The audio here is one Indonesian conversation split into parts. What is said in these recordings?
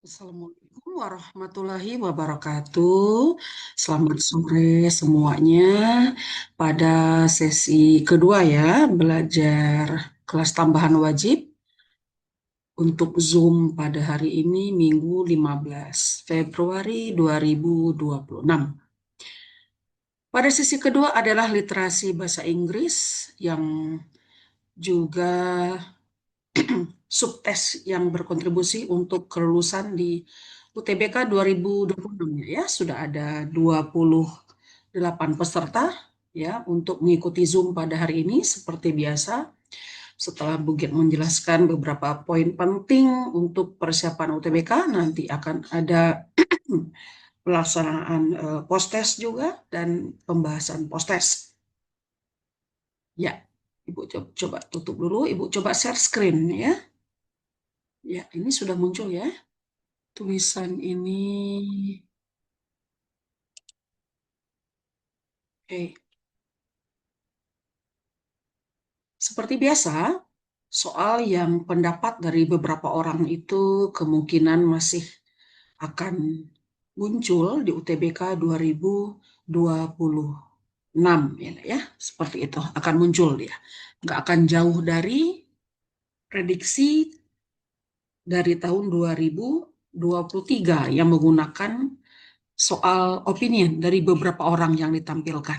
Assalamualaikum warahmatullahi wabarakatuh. Selamat sore semuanya. Pada sesi kedua ya, belajar kelas tambahan wajib untuk Zoom pada hari ini Minggu 15 Februari 2026. Pada sesi kedua adalah literasi bahasa Inggris yang juga subtes yang berkontribusi untuk kelulusan di UTBK 2026 ya. Sudah ada 28 peserta ya untuk mengikuti Zoom pada hari ini seperti biasa. Setelah Bu Git menjelaskan beberapa poin penting untuk persiapan UTBK, nanti akan ada pelaksanaan post-test juga dan pembahasan post-test. Ya, Ibu coba tutup dulu, Ibu coba share screen ya. Ya, ini sudah muncul ya. Tulisan ini, oke. Seperti biasa, soal yang pendapat dari beberapa orang itu kemungkinan masih akan muncul di UTBK 2026 ya, seperti itu akan muncul dia. Nggak akan jauh dari prediksi dari tahun 2023 yang menggunakan soal opinion dari beberapa orang yang ditampilkan.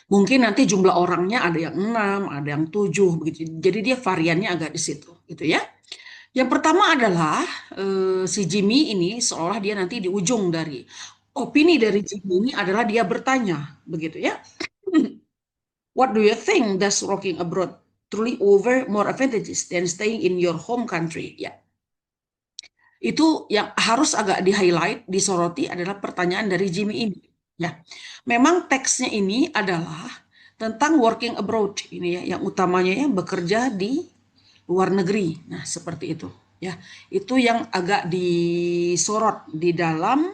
Mungkin nanti jumlah orangnya ada yang 6, ada yang 7, begitu. Jadi dia variannya agak di situ, gitu ya. Yang pertama adalah si Jimmy ini seolah dia nanti di ujung dari opini dari Jimmy ini adalah dia bertanya, begitu ya. What do you think does working abroad truly over more advantages than staying in your home country? Ya, itu yang harus agak di-highlight, disoroti adalah pertanyaan dari Jimmy ini. Ya, memang teksnya ini adalah tentang working abroad ini ya, yang utamanya ya bekerja di luar negeri. Nah, seperti itu. Ya, itu yang agak disorot di dalam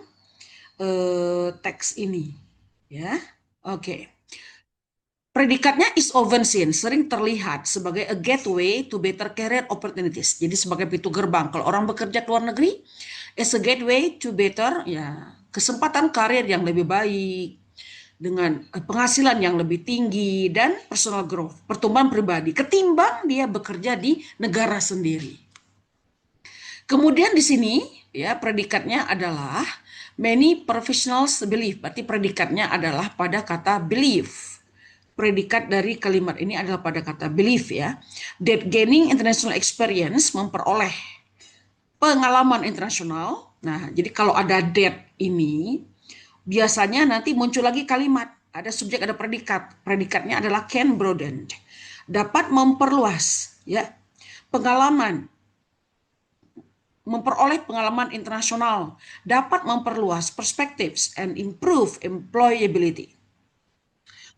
teks ini. Ya, oke. Predikatnya is often seen, sering terlihat sebagai a gateway to better career opportunities. Jadi sebagai pintu gerbang. Kalau orang bekerja ke luar negeri, is a gateway to better, ya, kesempatan karir yang lebih baik, dengan penghasilan yang lebih tinggi, dan personal growth, pertumbuhan pribadi, ketimbang dia bekerja di negara sendiri. Kemudian di sini, ya, predikatnya adalah many professionals believe, berarti predikatnya adalah pada kata believe. Predikat dari kalimat ini adalah pada kata believe ya. That gaining international experience, memperoleh pengalaman internasional. Nah, jadi kalau ada that ini, biasanya nanti muncul lagi kalimat. Ada subjek, ada predikat. Predikatnya adalah can broaden. Dapat memperluas ya pengalaman, memperoleh pengalaman internasional, dapat memperluas perspectives and improve employability.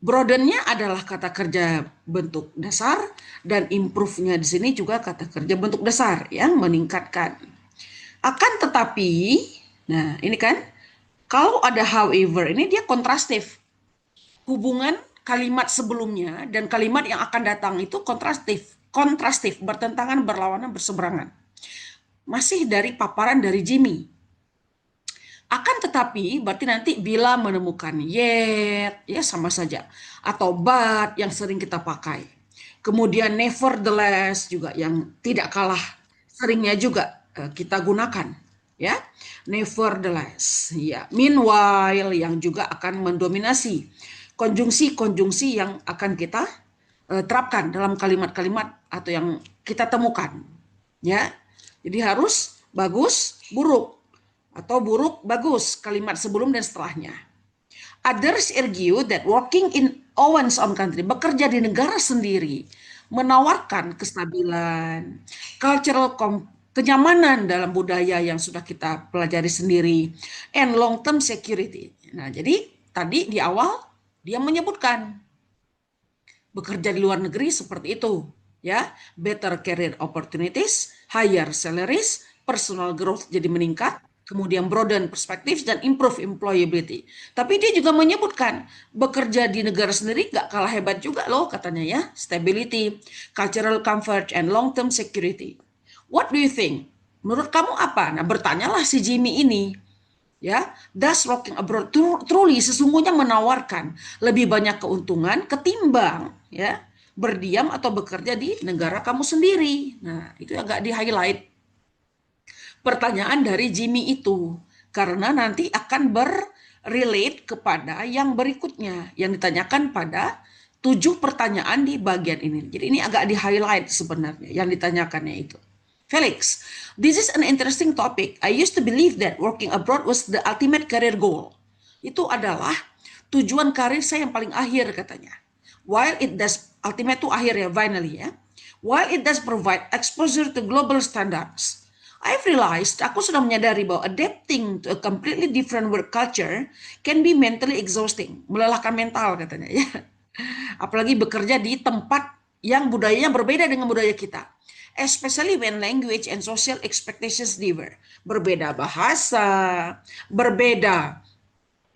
Broaden-nya adalah kata kerja bentuk dasar dan improve-nya di sini juga kata kerja bentuk dasar yang meningkatkan. Akan tetapi, nah ini kan kalau ada however ini dia kontrastif. Hubungan kalimat sebelumnya dan kalimat yang akan datang itu kontrastif, bertentangan, berlawanan, berseberangan. Masih dari paparan dari Jimmy. Akan tetapi, berarti nanti bila menemukan yet, ya sama saja. Atau but yang sering kita pakai. Kemudian nevertheless juga yang tidak kalah seringnya juga kita gunakan. Ya, nevertheless. Ya, meanwhile yang juga akan mendominasi konjungsi-konjungsi yang akan kita terapkan dalam kalimat-kalimat atau yang kita temukan. Ya, jadi harus bagus, buruk atau buruk, bagus, kalimat sebelum dan setelahnya. Others argue that working in one's own country, bekerja di negara sendiri, menawarkan kestabilan, cultural kenyamanan dalam budaya yang sudah kita pelajari sendiri, and long-term security. Nah, jadi tadi di awal dia menyebutkan bekerja di luar negeri seperti itu, ya, better career opportunities, higher salaries, personal growth jadi meningkat, kemudian broaden perspectives dan improve employability. Tapi dia juga menyebutkan bekerja di negara sendiri gak kalah hebat juga loh katanya ya, stability, cultural comfort, and long-term security. What do you think? Menurut kamu apa? Nah, bertanyalah si Jimmy ini. Ya, does working abroad truly sesungguhnya menawarkan lebih banyak keuntungan ketimbang ya berdiam atau bekerja di negara kamu sendiri. Nah, itu agak di-highlight pertanyaan dari Jimmy itu karena nanti akan berrelate kepada yang berikutnya yang ditanyakan pada 7 pertanyaan di bagian ini. Jadi ini agak di-highlight sebenarnya yang ditanyakannya itu. Felix, this is an interesting topic. I used to believe that working abroad was the ultimate career goal. Itu adalah tujuan karir saya yang paling akhir katanya. While it does, ultimate itu akhir ya, finally ya. While it does provide exposure to global standards, I've realized, aku sudah menyadari bahwa adapting to a completely different work culture can be mentally exhausting, melelahkan mental katanya ya. Apalagi bekerja di tempat yang budayanya berbeda dengan budaya kita. Especially when language and social expectations differ. Berbeda bahasa, berbeda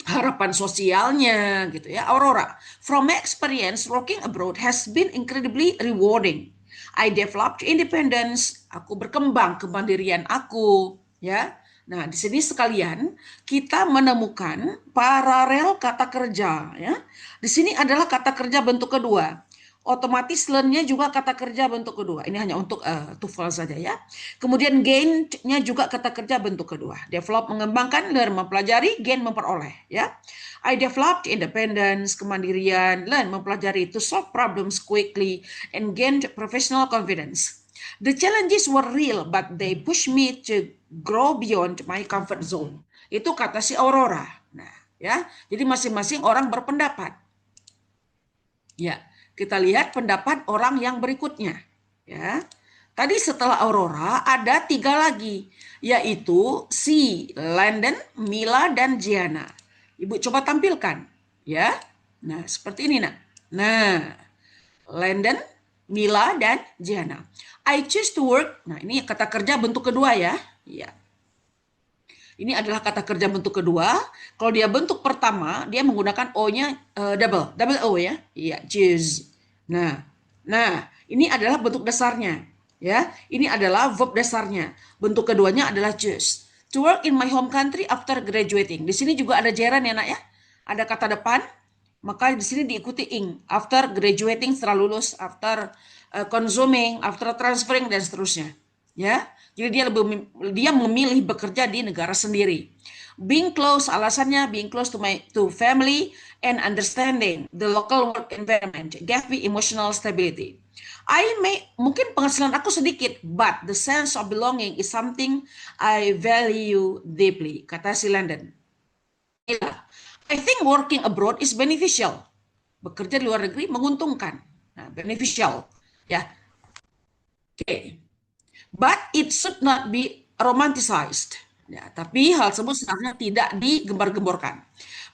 harapan sosialnya gitu ya. Aurora, from my experience working abroad has been incredibly rewarding. I developed independence, aku berkembang kemandirian aku ya. Nah, di sini sekalian kita menemukan paralel kata kerja ya. Di sini adalah kata kerja bentuk kedua. Otomatis learn-nya juga kata kerja bentuk kedua. Ini hanya untuk TOEFL saja ya. Kemudian gain-nya juga kata kerja bentuk kedua. Develop mengembangkan, learn mempelajari, gain memperoleh ya. I developed independence, kemandirian, learn mempelajari to solve problems quickly and gained professional confidence. The challenges were real but they pushed me to grow beyond my comfort zone. Itu kata si Aurora. Nah, ya. Jadi masing-masing orang berpendapat. Ya, kita lihat pendapat orang yang berikutnya. Ya, tadi setelah Aurora ada 3 lagi, yaitu si Landon, Mila, dan Gianna. Ibu coba tampilkan, ya. Nah, seperti ini, nak. Nah, Landon, Mila, dan Gianna. I choose to work. Nah, ini kata kerja bentuk kedua ya. Ya. Ini adalah kata kerja bentuk kedua. Kalau dia bentuk pertama, dia menggunakan O-nya double O ya. Iya, choose. Nah, ini adalah bentuk dasarnya, ya. Ini adalah verb dasarnya. Bentuk keduanya adalah choose. To work in my home country after graduating. Di sini juga ada gerund ya, nak ya. Ada kata depan, maka di sini diikuti ing. After graduating, setelah lulus, after consuming, after transferring dan seterusnya. Ya, jadi dia memilih bekerja di negara sendiri. Being close, alasannya being close to family and understanding the local work environment gave me emotional stability. Mungkin penghasilan aku sedikit, but the sense of belonging is something I value deeply, kata si Landon. I think working abroad is beneficial. Bekerja di luar negeri menguntungkan. Nah, beneficial, ya. Oke. But it should not be romanticized. Ya, tapi hal tersebut sebenarnya tidak digembar-gemborkan.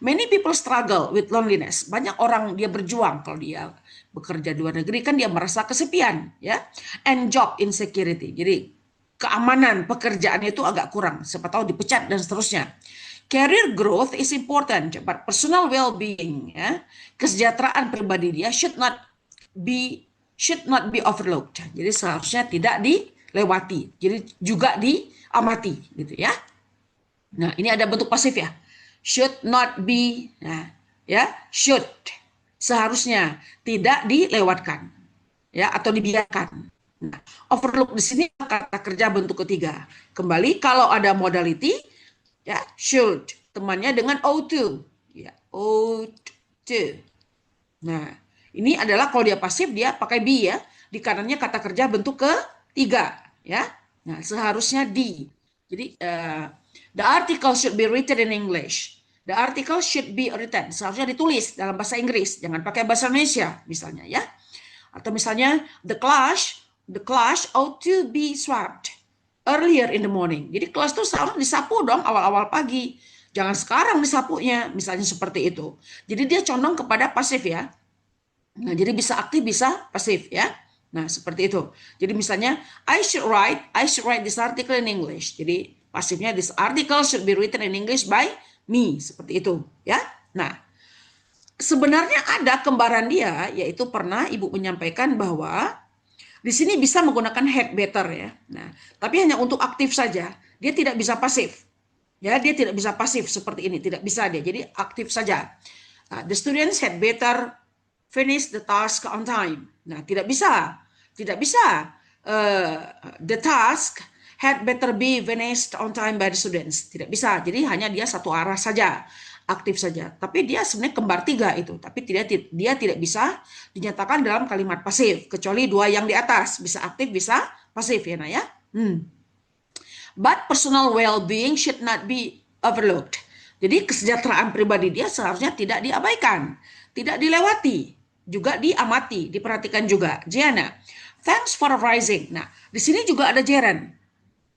Many people struggle with loneliness. Banyak orang dia berjuang kalau dia bekerja di luar negeri kan dia merasa kesepian, ya. And job insecurity. Jadi keamanan pekerjaannya itu agak kurang. Siapa tahu dipecat dan seterusnya. Career growth is important, but personal well-being, ya, kesejahteraan pribadi dia should not be overlooked. Jadi seharusnya tidak dilewati. Jadi juga diamati, gitu ya. Nah, ini ada bentuk pasif ya. Should not be, nah, ya, should. Seharusnya tidak dilewatkan, ya, atau dibiarkan. Nah, overlook di sini kata kerja bentuk ketiga. Kembali kalau ada modality, ya, should, temannya dengan ought to, ya, ought to. Nah, ini adalah kalau dia pasif dia pakai be ya, di kanannya kata kerja bentuk ketiga, ya. Nah, seharusnya di. Jadi the article should be written in English. The article should be written, seharusnya ditulis dalam bahasa Inggris, jangan pakai bahasa Indonesia misalnya ya. Atau misalnya the class ought to be swept earlier in the morning. Jadi kelas itu seharusnya disapu dong awal-awal pagi. Jangan sekarang disapunya, misalnya seperti itu. Jadi dia condong kepada pasif ya. Nah, jadi bisa aktif, bisa pasif ya. Nah, seperti itu. Jadi misalnya I should write this article in English. Jadi pasifnya this article should be written in English by me, seperti itu ya. Nah, sebenarnya ada kembaran dia, yaitu pernah Ibu menyampaikan bahwa Di sini bisa menggunakan had better ya. Nah, tapi hanya untuk aktif saja. Dia tidak bisa pasif. Ya, dia tidak bisa pasif seperti ini, tidak bisa dia. Jadi aktif saja. The students had better finish the task on time. Nah, tidak bisa. Tidak bisa. The task had better be finished on time by the students. Tidak bisa. Jadi hanya dia satu arah saja, aktif saja. Tapi dia sebenarnya kembar tiga itu. Tapi dia tidak bisa dinyatakan dalam kalimat pasif. Kecuali dua yang di atas. Bisa aktif, bisa pasif ya, Nah ya. But personal well-being should not be overlooked. Jadi kesejahteraan pribadi dia seharusnya tidak diabaikan, tidak dilewati, juga diamati, diperhatikan juga. Gianna, thanks for rising. Nah, di sini juga ada gerund.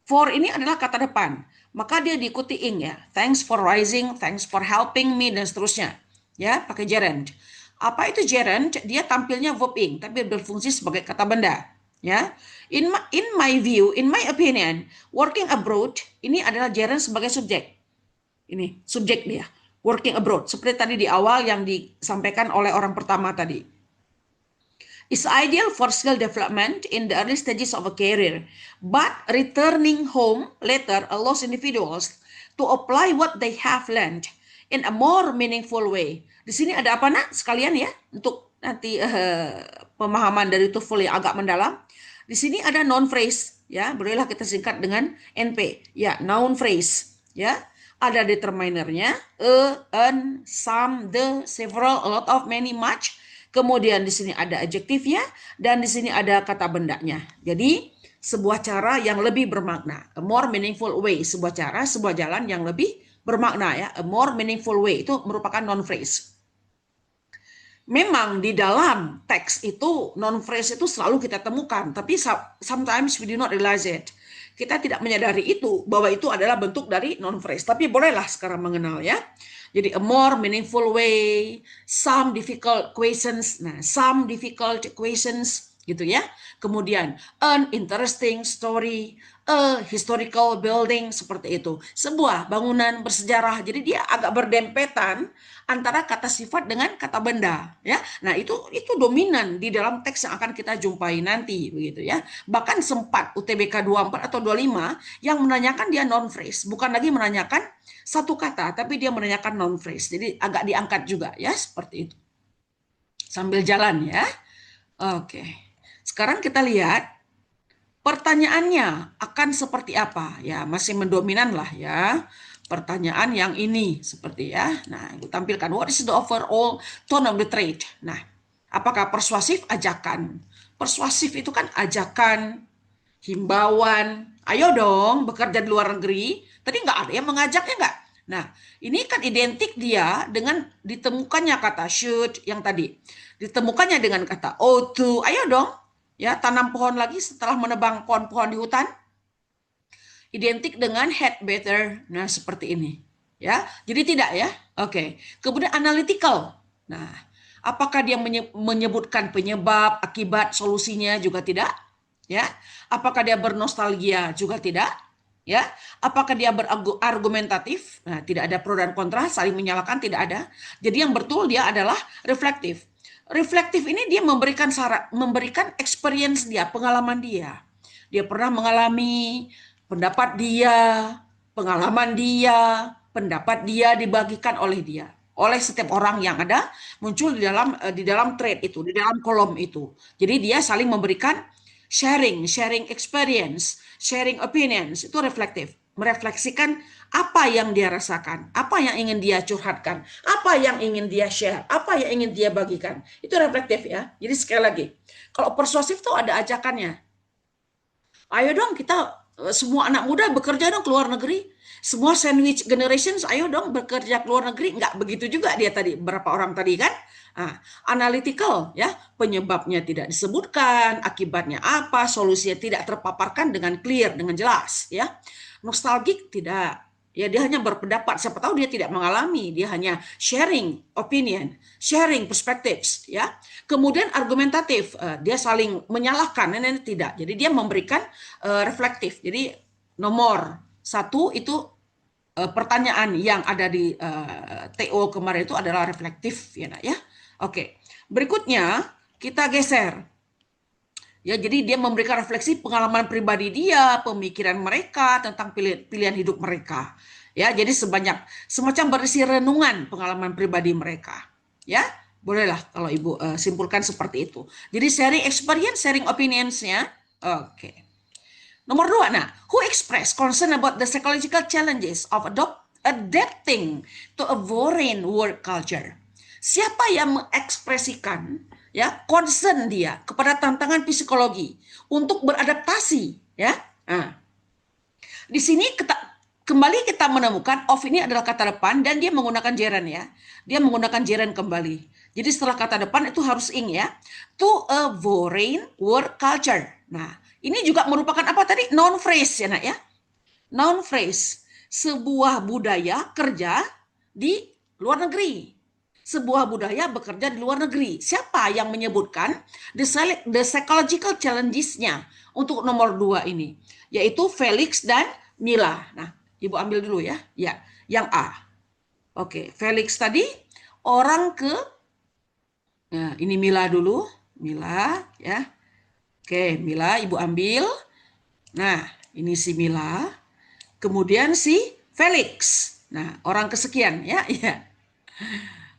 For ini adalah kata depan, maka dia diikuti ing ya. Thanks for rising, thanks for helping me, dan seterusnya. Ya, pakai gerund. Apa itu gerund? Dia tampilnya verb ing, tapi berfungsi sebagai kata benda. Ya, in my view, in my opinion, working abroad ini adalah gerund sebagai subjek. Ini subjek dia, working abroad. Seperti tadi di awal yang disampaikan oleh orang pertama tadi. Is ideal for skill development in the early stages of a career, but returning home later allows individuals to apply what they have learned in a more meaningful way. Di sini ada apa nak sekalian ya untuk nanti pemahaman dari TOEFL yang agak mendalam. Di sini ada noun phrase ya, bolehlah kita singkat dengan NP ya, noun phrase ya. Ada determinernya, an, some, the, several, a lot of, many, much. Kemudian di sini ada adjektifnya dan di sini ada kata bendanya. Jadi sebuah cara yang lebih bermakna, a more meaningful way, sebuah cara, sebuah jalan yang lebih bermakna ya, a more meaningful way itu merupakan noun phrase. Memang di dalam teks itu noun phrase itu selalu kita temukan, tapi sometimes we do not realize it. Kita tidak menyadari itu bahwa itu adalah bentuk dari noun phrase, tapi bolehlah sekarang mengenal ya. Jadi a more meaningful way, some difficult questions. Nah, some difficult questions gitu ya. Kemudian an interesting story, a historical building, seperti itu. Sebuah bangunan bersejarah. Jadi dia agak berdempetan antara kata sifat dengan kata benda ya. Nah, itu dominan di dalam teks yang akan kita jumpai nanti begitu ya. Bahkan sempat UTBK 24 atau 25 yang menanyakan dia noun phrase, bukan lagi menanyakan satu kata, tapi dia menanyakan noun phrase. Jadi agak diangkat juga ya, seperti itu. Sambil jalan ya. Oke. Sekarang kita lihat pertanyaannya akan seperti apa ya, masih mendominan lah ya. Pertanyaan yang ini seperti ya. Nah, aku tampilkan what is the overall tone of the trade. Nah, apakah persuasif? Ajakan. Persuasif itu kan ajakan, himbauan. Ayo dong bekerja di luar negeri. Tadi nggak ada yang mengajaknya nggak? Nah, ini kan identik dia dengan ditemukannya kata should yang tadi. Ditemukannya dengan kata ought to. Ayo dong, ya tanam pohon lagi setelah menebang pohon-pohon di hutan. Identik dengan had better. Nah, seperti ini. Ya, jadi tidak ya. Oke. Kemudian analytical. Nah, apakah dia menyebutkan penyebab, akibat, solusinya? Juga tidak. Ya. Apakah dia bernostalgia? Juga tidak. Ya. Apakah dia berargumentatif? Nah, tidak ada pro dan kontra, saling menyalahkan, tidak ada. Jadi yang betul dia adalah reflektif. Reflektif ini dia memberikan experience dia, pengalaman dia. Dia pernah mengalami, pendapat dia, pengalaman dia, pendapat dia dibagikan oleh dia, oleh setiap orang yang ada muncul di dalam thread itu, di dalam kolom itu. Jadi dia saling memberikan sharing experience, sharing opinions, itu reflektif, merefleksikan apa yang dia rasakan, apa yang ingin dia curhatkan, apa yang ingin dia share, apa yang ingin dia bagikan. Itu reflektif ya. Jadi sekali lagi, kalau persuasif tuh ada ajakannya. Ayo dong kita semua anak muda bekerja dong ke luar negeri. Semua sandwich generations, ayo dong bekerja ke luar negeri. Enggak begitu juga dia tadi, berapa orang tadi kan. Analytical ya, penyebabnya tidak disebutkan, akibatnya apa, solusinya tidak terpaparkan dengan clear, dengan jelas ya. Nostalgic tidak. Ya, dia hanya berpendapat, siapa tahu dia tidak mengalami, dia hanya sharing opinion, sharing perspectives ya. Kemudian argumentatif, dia saling menyalahkan, ini tidak. Jadi dia memberikan reflektif. Jadi nomor satu itu pertanyaan yang ada di TO kemarin itu adalah reflektif ya nak ya. Oke. Berikutnya kita geser. Ya, jadi dia memberikan refleksi pengalaman pribadi dia, pemikiran mereka tentang pilihan hidup mereka. Ya, jadi semacam berisi renungan pengalaman pribadi mereka. Ya, bolehlah kalau Ibu simpulkan seperti itu. Jadi sharing experience, sharing opinions-nya. Oke. Nomor dua, nah, who express concern about the psychological challenges of adapting to a foreign work culture? Siapa yang mengekspresikan ya concern dia kepada tantangan psikologi untuk beradaptasi ya? Nah, di sini kembali kita menemukan of ini adalah kata depan dan dia menggunakan gerund ya. Dia menggunakan gerund kembali. Jadi setelah kata depan itu harus ing ya. To a foreign work culture. Nah, ini juga merupakan apa tadi? Noun phrase ya nak ya. Noun phrase. Sebuah budaya kerja di luar negeri. Sebuah budaya bekerja di luar negeri. Siapa yang menyebutkan the psychological challenges-nya untuk nomor 2 ini? Yaitu Felix dan Mila. Nah, Ibu ambil dulu ya. Ya, yang A. Oke, Felix tadi orang ke nah, ini Mila dulu. Mila ya. Oke, Mila Ibu ambil. Nah, ini si Mila. Kemudian si Felix. Nah, orang kesekian ya. Ya.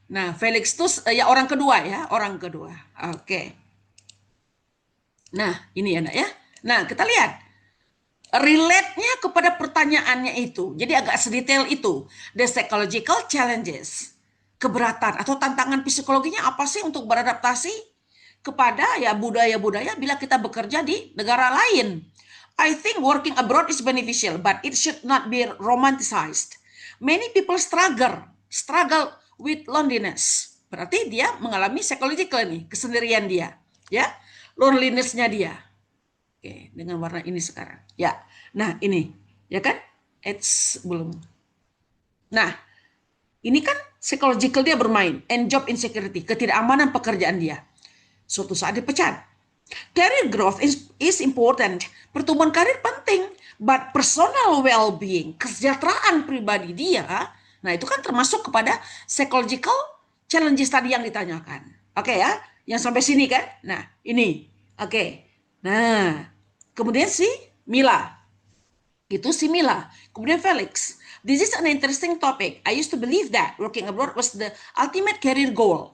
Nah, Felix itu ya orang kedua ya, orang kedua. Oke. Nah, ini ya, Nak ya. Nah, kita lihat relate-nya kepada pertanyaannya itu. Jadi agak sedetail itu. The psychological challenges. Keberatan atau tantangan psikologinya apa sih untuk beradaptasi kepada ya budaya-budaya bila kita bekerja di negara lain. I think working abroad is beneficial, but it should not be romanticized. Many people struggle with loneliness. Berarti dia mengalami psychological nih, kesendirian dia, ya, loneliness-nya dia. Oke, dengan warna ini sekarang. Ya, nah ini, ya kan? It's belum. Nah, ini kan psychological dia bermain, and job insecurity, ketidakamanan pekerjaan dia. Suatu saat dipecat. Career growth is important. Pertumbuhan karir penting, but personal well-being, kesejahteraan pribadi dia, nah itu kan termasuk kepada psychological challenges tadi yang ditanyakan. Oke ya, yang sampai sini kan? Nah, ini. Oke. Nah, kemudian si Mila. Itu si Mila. Kemudian Felix. This is an interesting topic. I used to believe that working abroad was the ultimate career goal.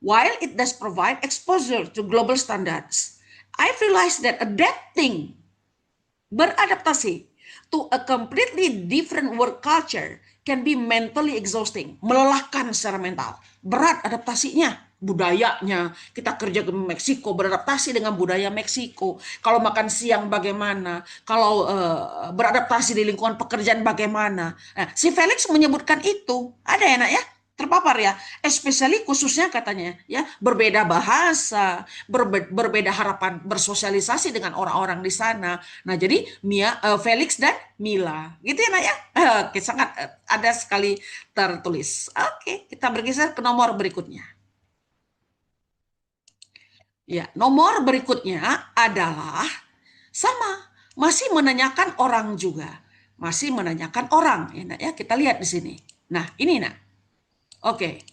While it does provide exposure to global standards, I've realized that beradaptasi to a completely different work culture can be mentally exhausting, melelahkan secara mental. Berat adaptasinya, budayanya. Kita kerja ke Meksiko, beradaptasi dengan budaya Meksiko. Kalau makan siang bagaimana, kalau beradaptasi di lingkungan pekerjaan bagaimana. Nah, si Felix menyebutkan itu. Ada ya nak ya? Terpapar ya, especially khususnya katanya ya, berbeda bahasa, berbeda harapan bersosialisasi dengan orang-orang di sana. Nah, jadi Felix dan Mila, gitu ya, Nak ya. Oke, sangat ada sekali tertulis. Oke, kita bergeser ke nomor berikutnya. Ya, nomor berikutnya adalah sama, masih menanyakan orang juga, masih menanyakan orang ya, Nak ya. Kita lihat di sini. Nah, ini Nak. Oke.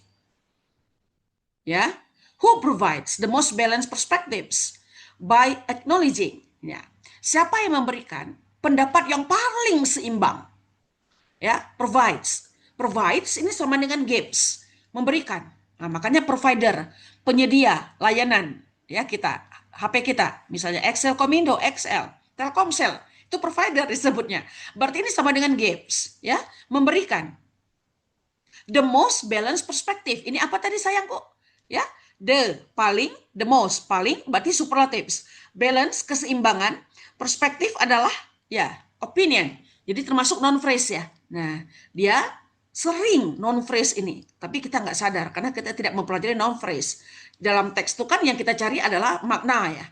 Ya. Who provides the most balanced perspectives by acknowledging. Ya. Siapa yang memberikan pendapat yang paling seimbang? Ya, provides. Provides ini sama dengan gives, memberikan. Nah, makanya provider, penyedia layanan ya kita, HP kita, misalnya Excel Komindo, Excel, Telkomsel, itu provider disebutnya. Berarti ini sama dengan gives, ya, memberikan. The most balanced perspective. Ini apa tadi sayangku? Ya, the most paling berarti superlatives. Balance keseimbangan, perspektif adalah ya opinion. Jadi termasuk non phrase ya. Nah, dia sering non phrase ini, tapi kita nggak sadar karena kita tidak mempelajari non phrase. Dalam teks itu kan yang kita cari adalah makna ya.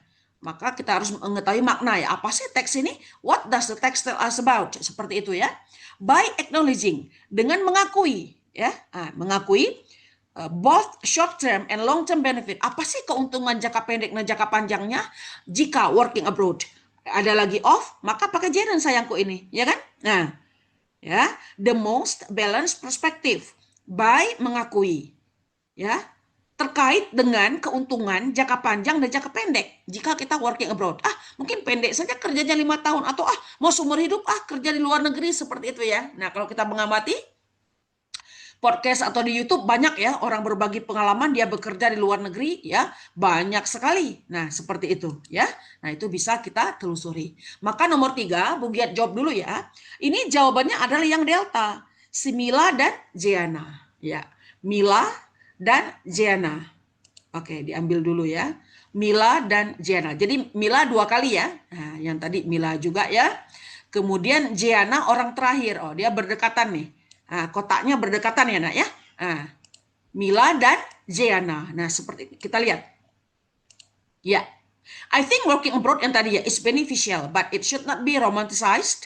Maka kita harus mengetahui makna ya. Apa sih teks ini? What does the text tell us about? Seperti itu ya. By acknowledging, dengan mengakui ya, mengakui both short term and long term benefit. Apa sih keuntungan jangka pendek dan jangka panjangnya jika working abroad? Ada lagi off, maka pakai gerund sayangku ini, ya kan? Nah, ya, the most balanced perspective by mengakui, ya, terkait dengan keuntungan jangka panjang dan jangka pendek jika kita working abroad. Mungkin pendek saja kerjanya 5 tahun, atau mau seumur hidup kerja di luar negeri, seperti itu ya. Nah, kalau kita mengamati podcast atau di YouTube, banyak ya orang berbagi pengalaman dia bekerja di luar negeri ya, banyak sekali. Nah, seperti itu ya. Nah, itu bisa kita telusuri. Maka nomor 3, Bugiat jawab dulu ya. Ini jawabannya adalah yang delta, si Mila dan Jeana ya. Mila dan Jeana. Oke, diambil dulu ya. Mila dan Jeana. Jadi Mila 2 kali ya. Nah, yang tadi Mila juga ya. Kemudian Jeana orang terakhir. Oh, dia berdekatan nih. Kotaknya berdekatan ya, Nak ya. Mila dan Jeana. Nah, seperti ini. Kita lihat. Ya. I think working abroad yang tadi ya is beneficial, but it should not be romanticized.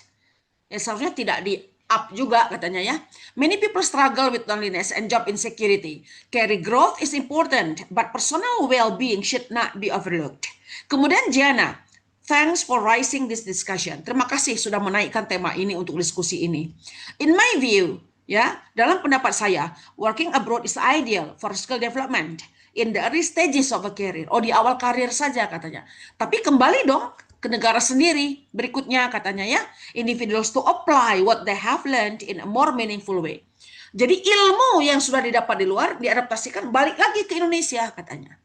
Seharusnya tidak di up juga katanya ya. Many people struggle with loneliness and job insecurity. Career growth is important, but personal well-being should not be overlooked. Kemudian Jana, thanks for raising this discussion. Terima kasih sudah menaikkan tema ini untuk diskusi ini. In my view, ya, dalam pendapat saya, working abroad is ideal for skill development in the early stages of a career. Di awal karir saja katanya. Tapi kembali dong ke negara sendiri berikutnya katanya ya. Individuals to apply what they have learned in a more meaningful way. Jadi ilmu yang sudah didapat di luar diadaptasikan balik lagi ke Indonesia katanya.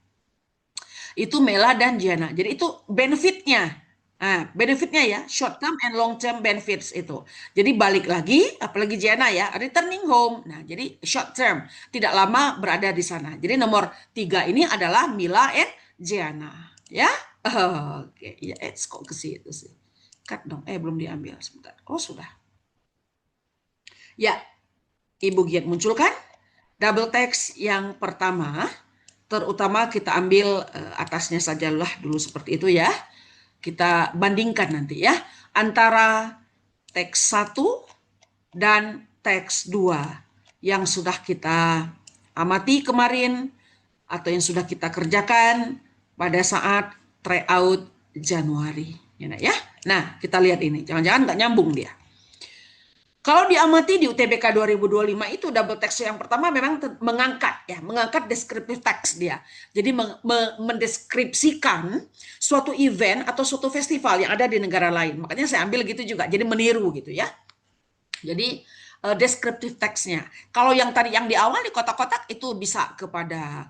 Itu Mela dan Jana. Jadi itu benefitnya. Benefitnya ya, short term and long term benefits itu. Jadi balik lagi, apalagi Jana ya, returning home. Nah, jadi short term, tidak lama berada di sana. Jadi nomor 3 ini adalah Mila and Jana, ya. Oke, ya, kok ke situ sih. Cut dong, belum diambil sebentar. Oh, sudah. Ya, Ibu Giat munculkan double text yang pertama, terutama kita ambil atasnya saja lah dulu seperti itu ya. Kita bandingkan nanti ya antara teks 1 dan teks 2 yang sudah kita amati kemarin atau yang sudah kita kerjakan pada saat tryout Januari ya. Nah, kita lihat ini, jangan-jangan nggak nyambung dia. Kalau diamati di UTBK 2025 itu double text yang pertama memang mengangkat deskriptif teks dia. Jadi mendeskripsikan suatu event atau suatu festival yang ada di negara lain. Makanya saya ambil gitu juga. Jadi meniru gitu ya. Jadi deskriptif teksnya. Kalau yang tadi yang di awal di kotak-kotak itu bisa kepada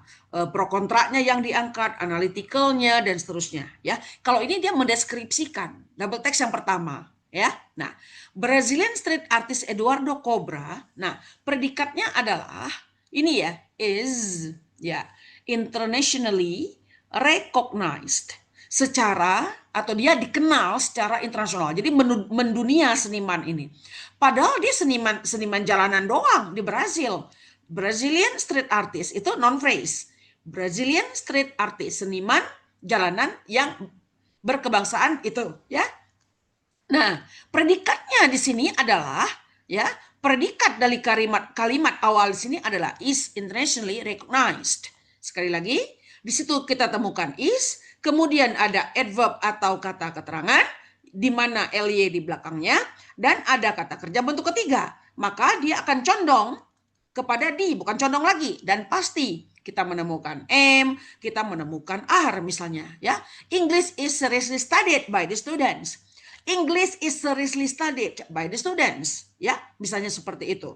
pro kontraknya yang diangkat, analitikalnya dan seterusnya ya. Kalau ini dia mendeskripsikan double text yang pertama. Ya, nah, Brazilian street artist Eduardo Cobra. Nah, predikatnya adalah ini ya, is ya internationally recognized secara atau dia dikenal secara internasional. Jadi mendunia seniman ini. Padahal dia seniman jalanan doang di Brazil. Brazilian street artist itu non phrase. Brazilian street artist, seniman jalanan yang berkebangsaan itu, ya. Nah, predikatnya di sini adalah ya, predikat dari kalimat awal di sini adalah is internationally recognized. Sekali lagi, di situ kita temukan is, kemudian ada adverb atau kata keterangan di mana ly di belakangnya dan ada kata kerja bentuk ketiga. Maka dia akan condong kepada di, bukan condong lagi, dan pasti kita menemukan am, kita menemukan are misalnya ya. English is seriously studied by the students. English is seriously studied by the students, ya, misalnya seperti itu.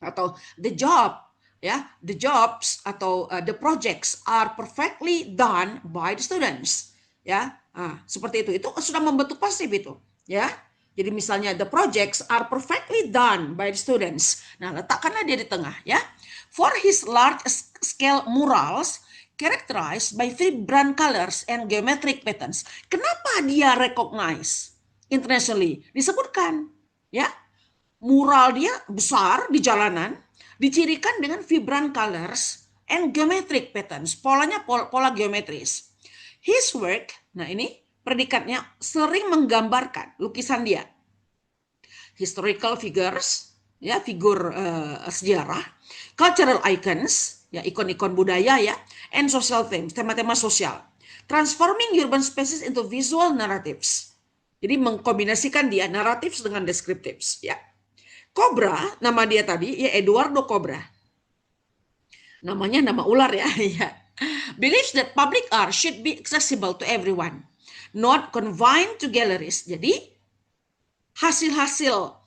Atau the job, ya, the jobs atau the projects are perfectly done by the students, ya, seperti itu. Itu sudah membentuk pasif itu, ya. Jadi misalnya the projects are perfectly done by the students. Nah, letakkanlah dia di tengah, ya. For his large scale murals characterized by vibrant colors and geometric patterns. Kenapa dia recognize internationally? Disebutkan ya, mural dia besar di jalanan, dicirikan dengan vibrant colors and geometric patterns, polanya pola geometris. His work, nah ini predikatnya, sering menggambarkan lukisan dia historical figures, ya, figur sejarah, cultural icons, ya, ikon-ikon budaya ya, and social themes, tema-tema sosial, transforming urban spaces into visual narratives. Jadi mengkombinasikan dia narratifs dengan descriptives, ya. Cobra, nama dia tadi ya Eduardo Cobra. Namanya nama ular ya. Ya. Believes that public art should be accessible to everyone, not confined to galleries. Jadi hasil-hasil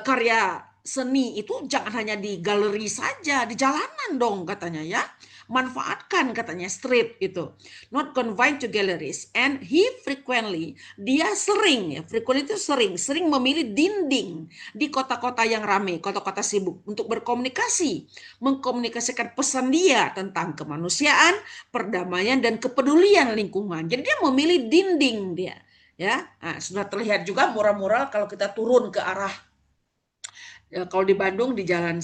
karya seni itu jangan hanya di galeri saja, di jalanan dong katanya ya. Manfaatkan katanya street itu. Not confined to galleries. And he frequently, dia sering ya, frequently itu sering memilih dinding di kota-kota yang ramai, kota-kota sibuk untuk berkomunikasi, mengkomunikasikan pesan dia tentang kemanusiaan, perdamaian dan kepedulian lingkungan. Jadi dia memilih dinding dia. Ya, nah, sudah terlihat juga mural-mural kalau kita turun ke arah kalau di Bandung di jalan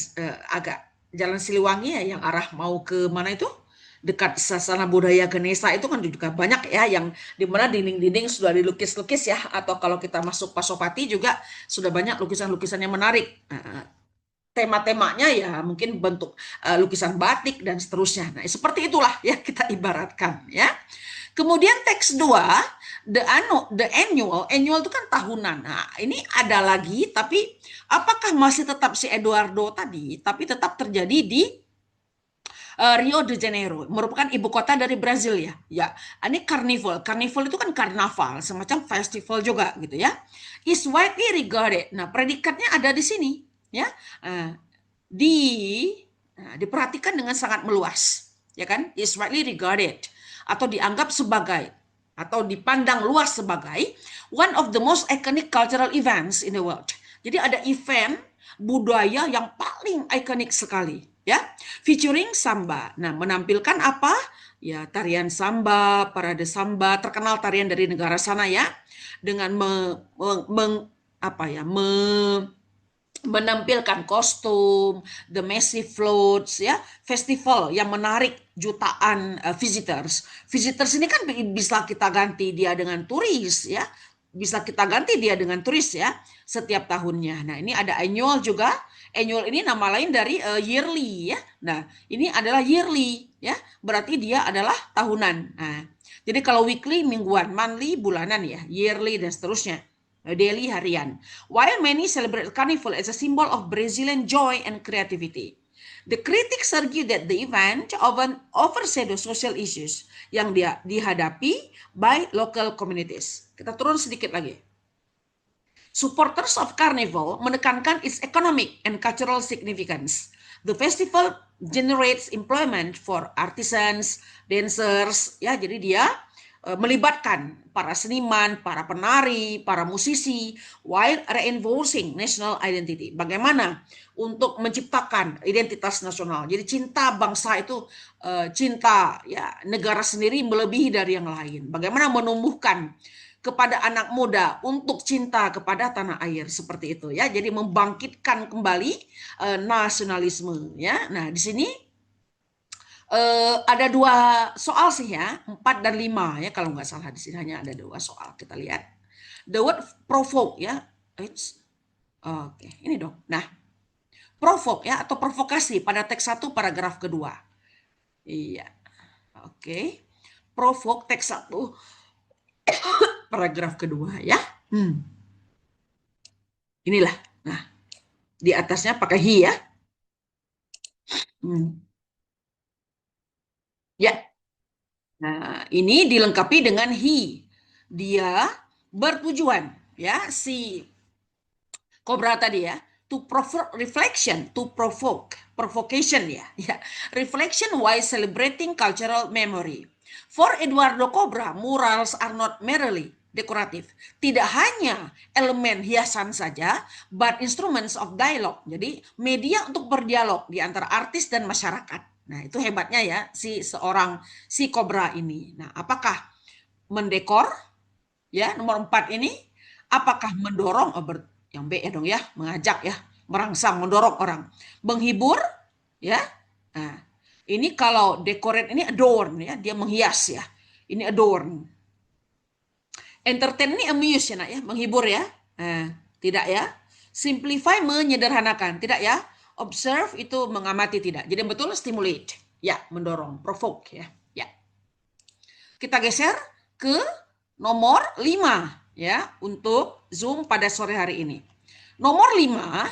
agak jalan Siliwangi ya yang arah mau ke mana itu dekat Sasana Budaya Ganesha itu kan juga banyak ya yang di mana dinding-dinding sudah dilukis-lukis ya atau kalau kita masuk Pasopati juga sudah banyak lukisan-lukisan yang menarik. Tema-temanya ya mungkin bentuk lukisan batik dan seterusnya. Nah, seperti itulah ya kita ibaratkan ya. Kemudian teks 2, the annual itu kan tahunan. Nah, ini ada lagi tapi apakah masih tetap si Eduardo tadi tapi tetap terjadi di Rio de Janeiro, merupakan ibu kota dari Brazil ya. Ya, ini carnival. Carnival itu kan karnaval, semacam festival juga gitu ya. Is widely regarded. Nah, predikatnya ada di sini ya. Uh, di diperhatikan dengan sangat meluas, ya kan? Is widely regarded atau dianggap sebagai atau dipandang luas sebagai one of the most iconic cultural events in the world. Jadi ada event budaya yang paling ikonik sekali, ya, featuring samba. Nah, menampilkan apa? Ya, tarian samba, parade samba, terkenal tarian dari negara sana ya, dengan menampilkan kostum, the massive floats, ya, festival yang menarik jutaan visitors. Visitors ini kan bisa kita ganti dia dengan turis, ya, bisa kita ganti dia dengan turis ya setiap tahunnya. Nah, ini ada annual juga. Annual ini nama lain dari yearly ya. Nah, ini adalah yearly ya, berarti dia adalah tahunan. Nah, jadi kalau weekly mingguan, monthly bulanan ya, yearly dan seterusnya. Daily harian. While many celebrate Carnival as a symbol of Brazilian joy and creativity, the critics argue that the event often overshadows social issues yang dihadapi by local communities. Kita turun sedikit lagi. Supporters of Carnival menekankan its economic and cultural significance. The festival generates employment for artisans, dancers, ya, jadi dia melibatkan para seniman, para penari, para musisi, while reinforcing national identity. Bagaimana untuk menciptakan identitas nasional. Jadi cinta bangsa itu cinta ya negara sendiri melebihi dari yang lain. Bagaimana menumbuhkan kepada anak muda untuk cinta kepada tanah air seperti itu ya. Jadi membangkitkan kembali nasionalisme ya. Nah, di sini ada 2 soal sih ya, 4 dan 5 ya kalau nggak salah di sini hanya ada 2 soal. Kita lihat. The word provoke ya. Oke, ini dong. Nah, provoke ya atau provokasi pada teks 1 paragraf kedua. Iya. Oke. Provoke teks 1 paragraf kedua ya. Inilah. Nah, di atasnya pakai he ya. Ya. Nah, ini dilengkapi dengan he. Dia bertujuan ya si Cobra tadi ya, to provoke reflection, to provoke, provocation ya, ya. Reflection while celebrating cultural memory. For Eduardo Cobra, murals are not merely dekoratif. Tidak hanya elemen hiasan saja, but instruments of dialogue. Jadi media untuk berdialog di antara artis dan masyarakat. Nah, itu hebatnya ya si Cobra ini. Nah, apakah mendekor ya nomor 4 ini apakah mendorong yang B ya dong ya, mengajak ya, merangsang, mendorong orang, menghibur ya. Nah, ini kalau decorate ini adorn ya, dia menghias ya. Ini adorn. Entertain ini amuse ya nak ya, menghibur ya. Nah, tidak ya. Simplify menyederhanakan, tidak ya. Observe itu mengamati tidak. Jadi betul stimulate. Ya, mendorong, provoke ya. Ya. Kita geser ke nomor 5 ya untuk Zoom pada sore hari ini. Nomor 5,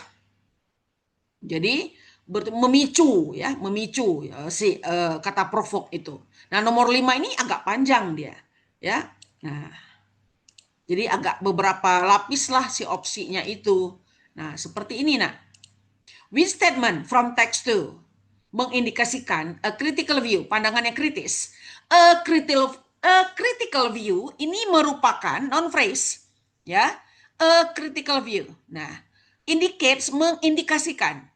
jadi memicu ya, memicu ya, si kata provoke itu. Nah, nomor 5 ini agak panjang dia, ya. Nah, jadi agak beberapa lapis lah si opsinya itu. Nah, seperti ini, nak. Which statement from text to mengindikasikan a critical view, pandangan yang kritis. A critical view ini merupakan non phrase, ya. A critical view. Nah, indicates mengindikasikan.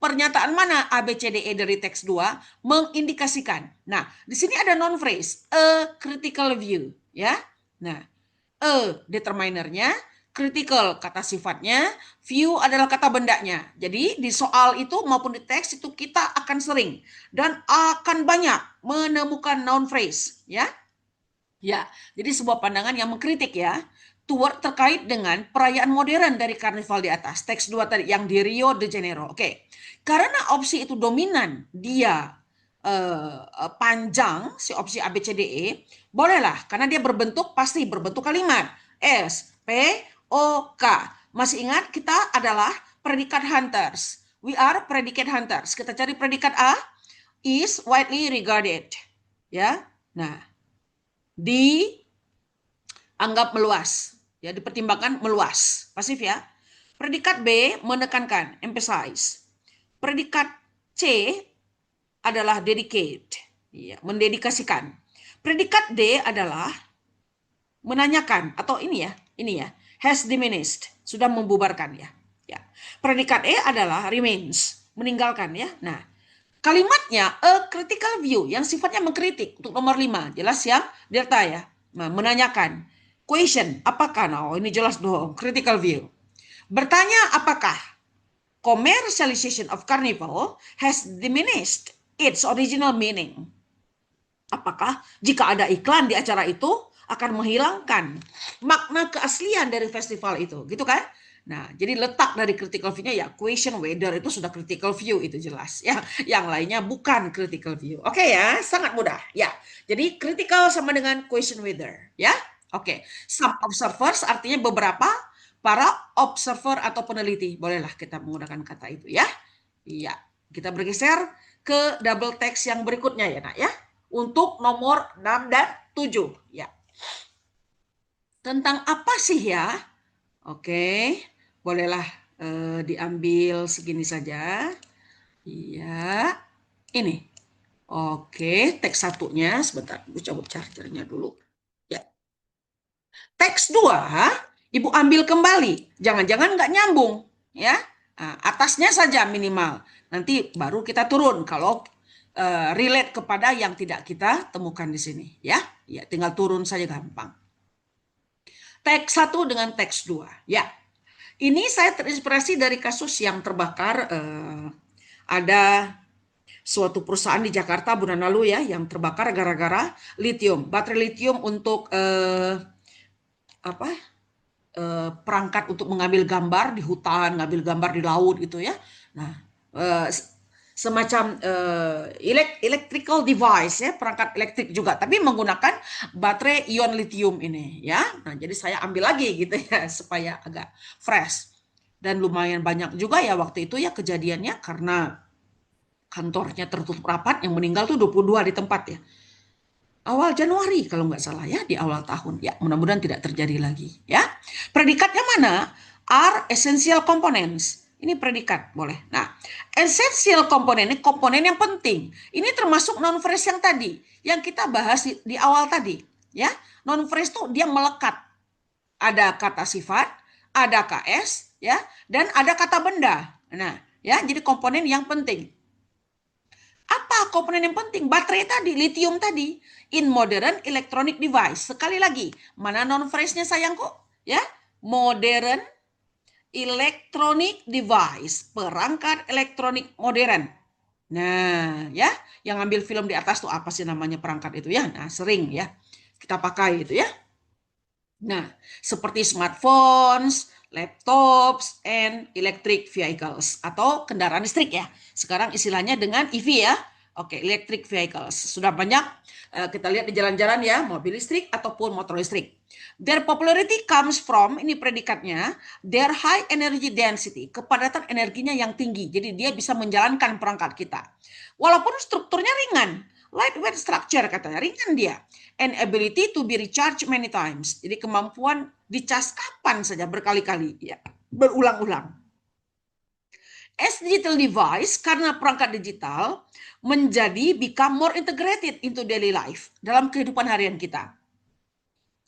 Pernyataan mana A B C D E dari teks 2 mengindikasikan. Nah, di sini ada non phrase, a critical view, ya. Nah, determinernya, critical kata sifatnya, view adalah kata bendanya. Jadi di soal itu maupun di teks itu kita akan sering dan akan banyak menemukan noun phrase, ya. Ya, jadi sebuah pandangan yang mengkritik ya. Toward terkait dengan perayaan modern dari karnival di atas. Teks 2 tadi yang di Rio de Janeiro. Oke. Karena opsi itu dominan, dia panjang, si opsi A, B, C, D, E, bolehlah karena dia berbentuk pasti berbentuk kalimat. S, P, O, K. Masih ingat kita adalah predikat hunters. We are predicate hunters. Kita cari predikat A, is widely regarded. Ya. Nah, dianggap meluas, ya, dipertimbangkan meluas, pasif ya. Predikat B menekankan, emphasize. Predikat C adalah dedicate, ya, mendedikasikan. Predikat D adalah menanyakan atau ini ya, has diminished, sudah membubarkan ya. Ya. Predikat E adalah remains, meninggalkan ya. Nah, kalimatnya a critical view yang sifatnya mengkritik untuk nomor 5, jelas ya, delta ya. Nah, menanyakan. Question, apakah? Nah, ini jelas dong, critical view. Bertanya apakah commercialization of carnival has diminished its original meaning. Apakah jika ada iklan di acara itu akan menghilangkan makna keaslian dari festival itu, gitu kan? Nah, jadi letak dari critical view-nya ya question whether itu sudah critical view itu jelas ya. Yang lainnya bukan critical view. Oke ya, sangat mudah ya. Jadi critical sama dengan question whether ya. Oke. Some observers artinya beberapa para observer atau peneliti. Bolehlah kita menggunakan kata itu ya. Iya. Kita bergeser ke double text yang berikutnya ya, Nak ya. Untuk nomor 6 dan 7 ya. Tentang apa sih ya? Oke, bolehlah diambil segini saja. Iya, ini. Oke, teks satunya sebentar, Ibu cabut chargernya dulu. Ya. Teks 2, Ibu ambil kembali. Jangan-jangan nggak nyambung, ya. Nah, atasnya saja minimal. Nanti baru kita turun kalau relate kepada yang tidak kita temukan di sini, ya. Ya, tinggal turun saja gampang. Teks 1 dengan teks 2, ya. Ini saya terinspirasi dari kasus yang terbakar, ada suatu perusahaan di Jakarta bulan lalu ya, yang terbakar gara-gara litium, baterai litium untuk perangkat untuk mengambil gambar di hutan, ngambil gambar di laut gitu ya. Nah, semacam electrical device ya, perangkat elektrik juga, tapi menggunakan baterai ion lithium ini ya. Nah, jadi saya ambil lagi gitu ya supaya agak fresh. Dan lumayan banyak juga ya waktu itu ya kejadiannya karena kantornya tertutup rapat, yang meninggal tuh 22 di tempat ya. Awal Januari kalau nggak salah ya, di awal tahun. Ya, mudah-mudahan tidak terjadi lagi ya. Predikatnya mana? Are essential components. Ini predikat, boleh. Nah, essential component ini komponen yang penting. Ini termasuk non phrase yang tadi, yang kita bahas di awal tadi, ya. Non phrase tuh dia melekat. Ada kata sifat, ada KS, ya, dan ada kata benda. Nah, ya, jadi komponen yang penting. Apa komponen yang penting? Baterai tadi, lithium tadi. In modern electronic device. Sekali lagi, mana non phrase-nya sayangku? Ya, modern electronic device, perangkat elektronik modern. Nah, ya, yang ambil film di atas tuh apa sih namanya perangkat itu ya? Nah, sering ya kita pakai itu ya. Nah, seperti smartphones, laptops, and electric vehicles atau kendaraan listrik ya. Sekarang istilahnya dengan EV ya. Oke, electric vehicles. Sudah banyak kita lihat di jalan-jalan ya, mobil listrik ataupun motor listrik. Their popularity comes from, ini predikatnya, their high energy density, kepadatan energinya yang tinggi. Jadi dia bisa menjalankan perangkat kita. Walaupun strukturnya ringan, lightweight structure katanya, ringan dia. And ability to be recharged many times. Jadi kemampuan dicas kapan saja berkali-kali, ya, berulang-ulang. As digital device, karena perangkat digital menjadi become more integrated into daily life, dalam kehidupan harian kita.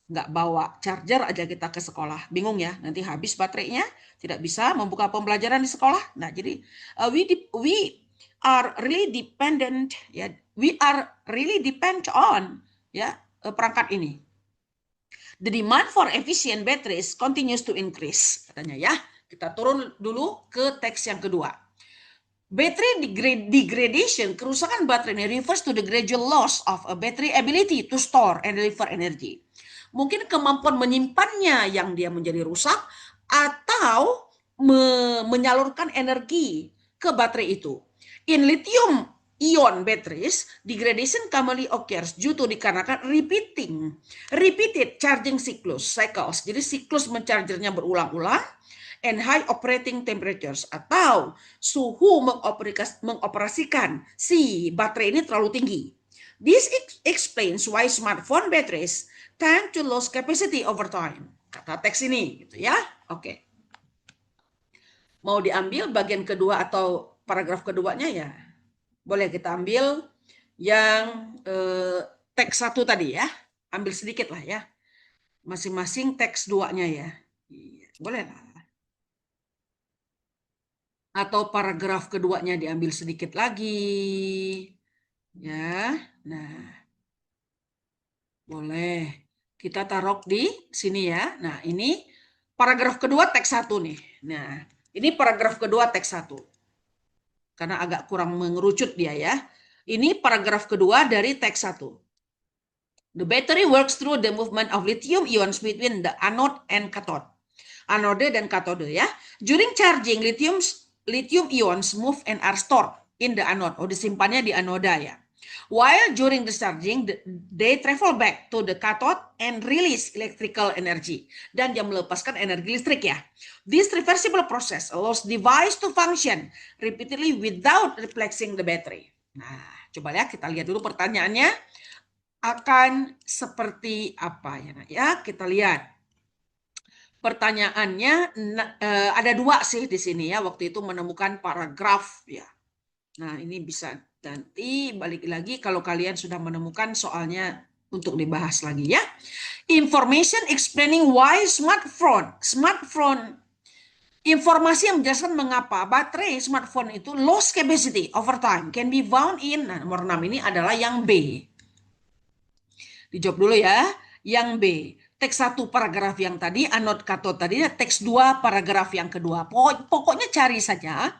Nggak bawa charger aja kita ke sekolah, bingung ya, nanti habis baterainya, tidak bisa membuka pembelajaran di sekolah. Nah, jadi we are really dependent, ya, we are really depend on, ya, perangkat ini. The demand for efficient batteries continues to increase, katanya ya. Kita turun dulu ke teks yang kedua. Battery degradation, kerusakan baterai ini refers to the gradual loss of a battery ability to store and deliver energy. Mungkin kemampuan menyimpannya yang dia menjadi rusak atau menyalurkan energi ke baterai itu. In lithium ion batteries, degradation commonly occurs due to dikarenakan repeated charging cycles. Jadi siklus menchargernya berulang-ulang, and high operating temperatures, atau suhu mengoperasikan si baterai ini terlalu tinggi. This explains why smartphone batteries tend to lose capacity over time. Kata teks ini, gitu ya. Oke. Mau diambil bagian kedua atau paragraf keduanya ya? Boleh kita ambil yang teks 1 tadi ya. Ambil sedikit lah ya. Masing-masing teks 2-nya ya. Boleh lah. Atau paragraf keduanya diambil sedikit lagi. Ya, nah, boleh. Kita taruh di sini ya. Nah, ini paragraf kedua teks 1 nih. Nah, ini paragraf kedua teks 1. Karena agak kurang mengerucut dia ya. Ini paragraf kedua dari teks 1. The battery works through the movement of lithium ions between the anode and cathode. Anode dan katode ya. During charging, lithium ions move and are stored in the anode. Disimpannya di anoda ya. While during the charging, they travel back to the cathode and release electrical energy. Dan dia melepaskan energi listrik ya. This reversible process allows device to function repeatedly without replacing the battery. Nah, coba ya kita lihat dulu pertanyaannya akan seperti apa ya. Kita lihat. Pertanyaannya ada 2 sih di sini ya, waktu itu menemukan paragraf ya. Nah, ini bisa nanti balik lagi kalau kalian sudah menemukan soalnya untuk dibahas lagi ya. Information explaining why smartphone. Informasi yang menjelaskan mengapa baterai smartphone itu lost capacity over time can be found in, nah, nomor 6 ini adalah yang B. Dijawab dulu ya, yang B. Teks 1 paragraf yang tadi, anode katode tadi, teks 2 paragraf yang kedua. Pokoknya cari saja.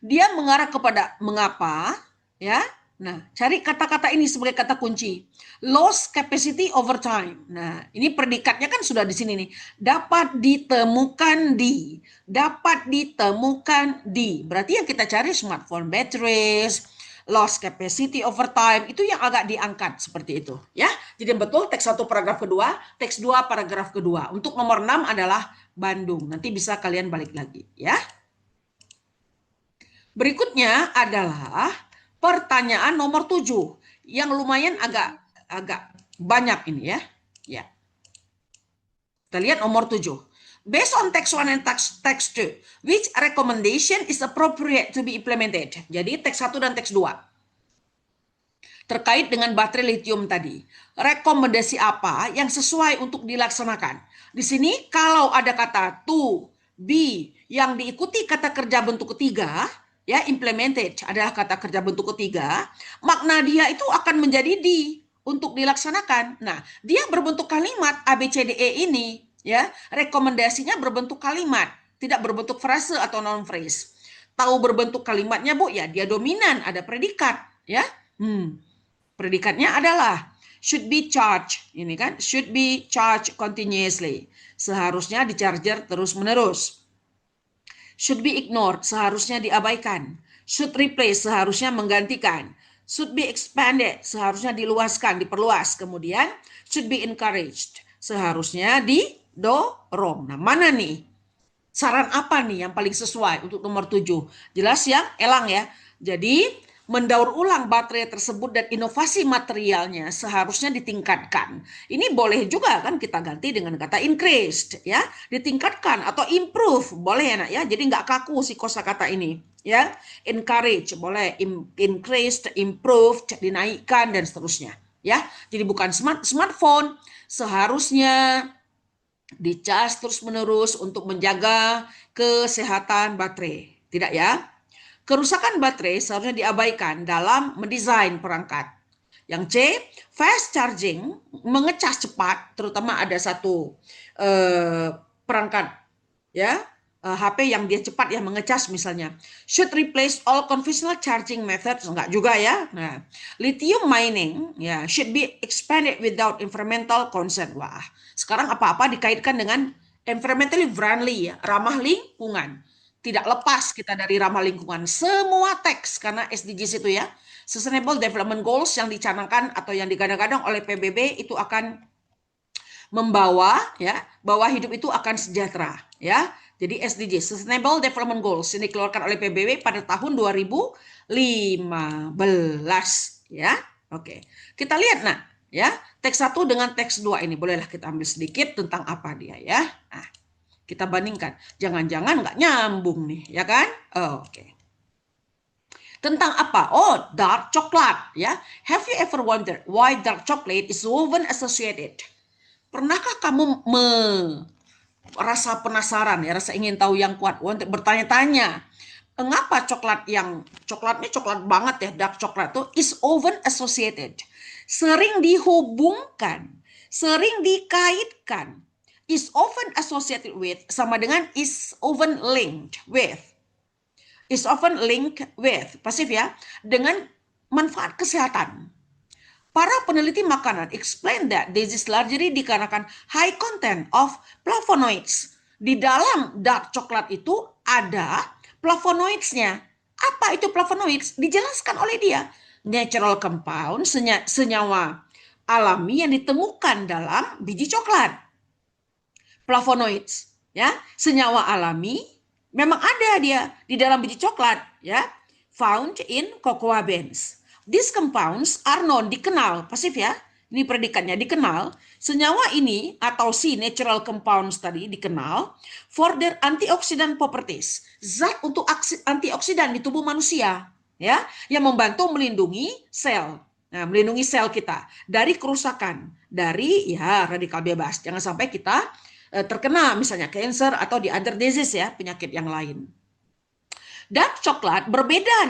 Dia mengarah kepada mengapa, ya. Nah, cari kata-kata ini sebagai kata kunci. Loss capacity over time. Nah, ini predikatnya kan sudah di sini nih. Dapat ditemukan di. Dapat ditemukan di. Berarti yang kita cari smartphone batteries, loss capacity over time, itu yang agak diangkat seperti itu ya. Jadi betul teks 1 paragraf kedua, teks 2 paragraf kedua. Untuk nomor 6 adalah Bandung. Nanti bisa kalian balik lagi ya. Berikutnya adalah pertanyaan nomor 7 yang lumayan agak banyak ini ya. Ya. Kita lihat nomor 7. Based on text 1 and text 2, which recommendation is appropriate to be implemented? Jadi teks 1 dan teks 2. Terkait dengan baterai lithium tadi. Rekomendasi apa yang sesuai untuk dilaksanakan? Di sini kalau ada kata to, be, yang diikuti kata kerja bentuk ketiga, ya, implemented adalah kata kerja bentuk ketiga, makna dia itu akan menjadi di untuk dilaksanakan. Nah, dia berbentuk kalimat ABCDE ini. Ya, rekomendasinya berbentuk kalimat, tidak berbentuk frase atau non phrase. Tahu berbentuk kalimatnya Bu? Ya, dia dominan, ada predikat, ya. Predikatnya adalah should be charged, ini kan, should be charged continuously. Seharusnya di charger terus-menerus. Should be ignored, seharusnya diabaikan. Should replace, seharusnya menggantikan. should be expanded, seharusnya diluaskan, diperluas. Kemudian should be encouraged, seharusnya didorong. Nah, mana nih? Saran apa nih yang paling sesuai untuk nomor 7? Jelas ya, Elang ya. Jadi, mendaur ulang baterai tersebut dan inovasi materialnya seharusnya ditingkatkan. Ini boleh juga kan kita ganti dengan kata increased ya, ditingkatkan atau improve boleh ya nak ya. Jadi nggak kaku si kosakata ini ya. Encourage boleh, increased, improved, dinaikkan dan seterusnya ya. Jadi bukan smartphone seharusnya dicas terus-menerus untuk menjaga kesehatan baterai. Tidak ya? Kerusakan baterai seharusnya diabaikan dalam mendesain perangkat. Yang C, fast charging, mengecas cepat, terutama ada satu perangkat ya, HP yang dia cepat ya mengecas misalnya. Should replace all conventional charging methods, enggak juga ya. Nah, lithium mining ya should be expanded without environmental concern. Wah, sekarang apa-apa dikaitkan dengan environmentally friendly ya, ramah lingkungan. Tidak lepas kita dari ramah lingkungan. Semua teks karena SDGs itu ya, Sustainable Development Goals yang dicanangkan atau yang digadang-gadang oleh PBB itu akan membawa ya, bahwa hidup itu akan sejahtera ya. Jadi SDG, Sustainable Development Goals, ini dikeluarkan oleh PBB pada tahun 2015 ya. Oke. Kita lihat nah ya, teks 1 dengan teks 2 ini bolehlah kita ambil sedikit tentang apa dia ya. Nah, kita bandingkan. Jangan-jangan nggak nyambung nih, ya kan? Oke. Tentang apa? Oh, dark chocolate ya. Have you ever wondered why dark chocolate is often associated? Pernahkah kamu rasa penasaran ya, rasa ingin tahu yang kuat, untuk bertanya-tanya, mengapa coklatnya coklat banget ya, dark coklat itu is often associated, sering dihubungkan, sering dikaitkan, is often associated with sama dengan is often linked with, pasif ya, dengan manfaat kesehatan. Para peneliti makanan explain that this is largely dikarenakan high content of flavonoids. Di dalam dark coklat itu ada flavonoids-nya. Apa itu flavonoids? Dijelaskan oleh dia. Natural compound, senyawa alami yang ditemukan dalam biji coklat. Flavonoids, ya, senyawa alami memang ada dia di dalam biji coklat, ya, found in cocoa beans. These compounds are known, dikenal, pasif ya, ini predikatnya dikenal, senyawa ini atau si natural compounds tadi dikenal for their antioxidant properties, zat untuk antioksidan di tubuh manusia, ya, yang membantu melindungi sel. Nah, melindungi sel kita dari kerusakan, dari ya radikal bebas. Jangan sampai kita terkena misalnya cancer atau di other disease ya, penyakit yang lain. Dark coklat berbeda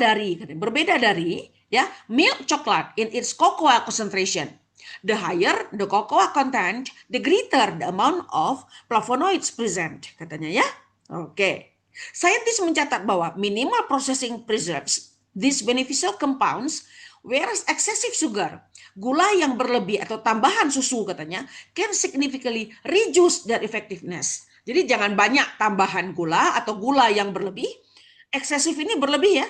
dari ya milk chocolate in its cocoa concentration. The higher the cocoa content, the greater the amount of flavonoids present, katanya ya. Oke. Saintis mencatat bahwa minimal processing preserves these beneficial compounds, whereas excessive sugar, gula yang berlebih atau tambahan susu katanya, can significantly reduce their effectiveness. Jadi jangan banyak tambahan gula atau gula yang berlebih. Eksesif ini berlebih ya,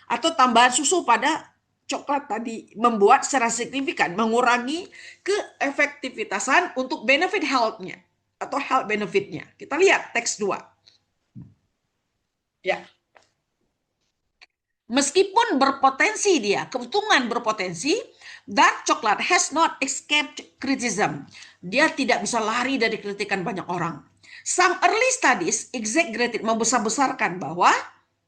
atau tambahan susu pada coklat tadi membuat secara signifikan mengurangi keefektivitasan untuk benefit health-nya atau health benefit-nya. Kita lihat teks 2. Ya. Meskipun berpotensi dia, keuntungan berpotensi, dark chocolate has not escaped criticism. Dia tidak bisa lari dari kritikan banyak orang. Some early studies exaggerated, membesar-besarkan bahwa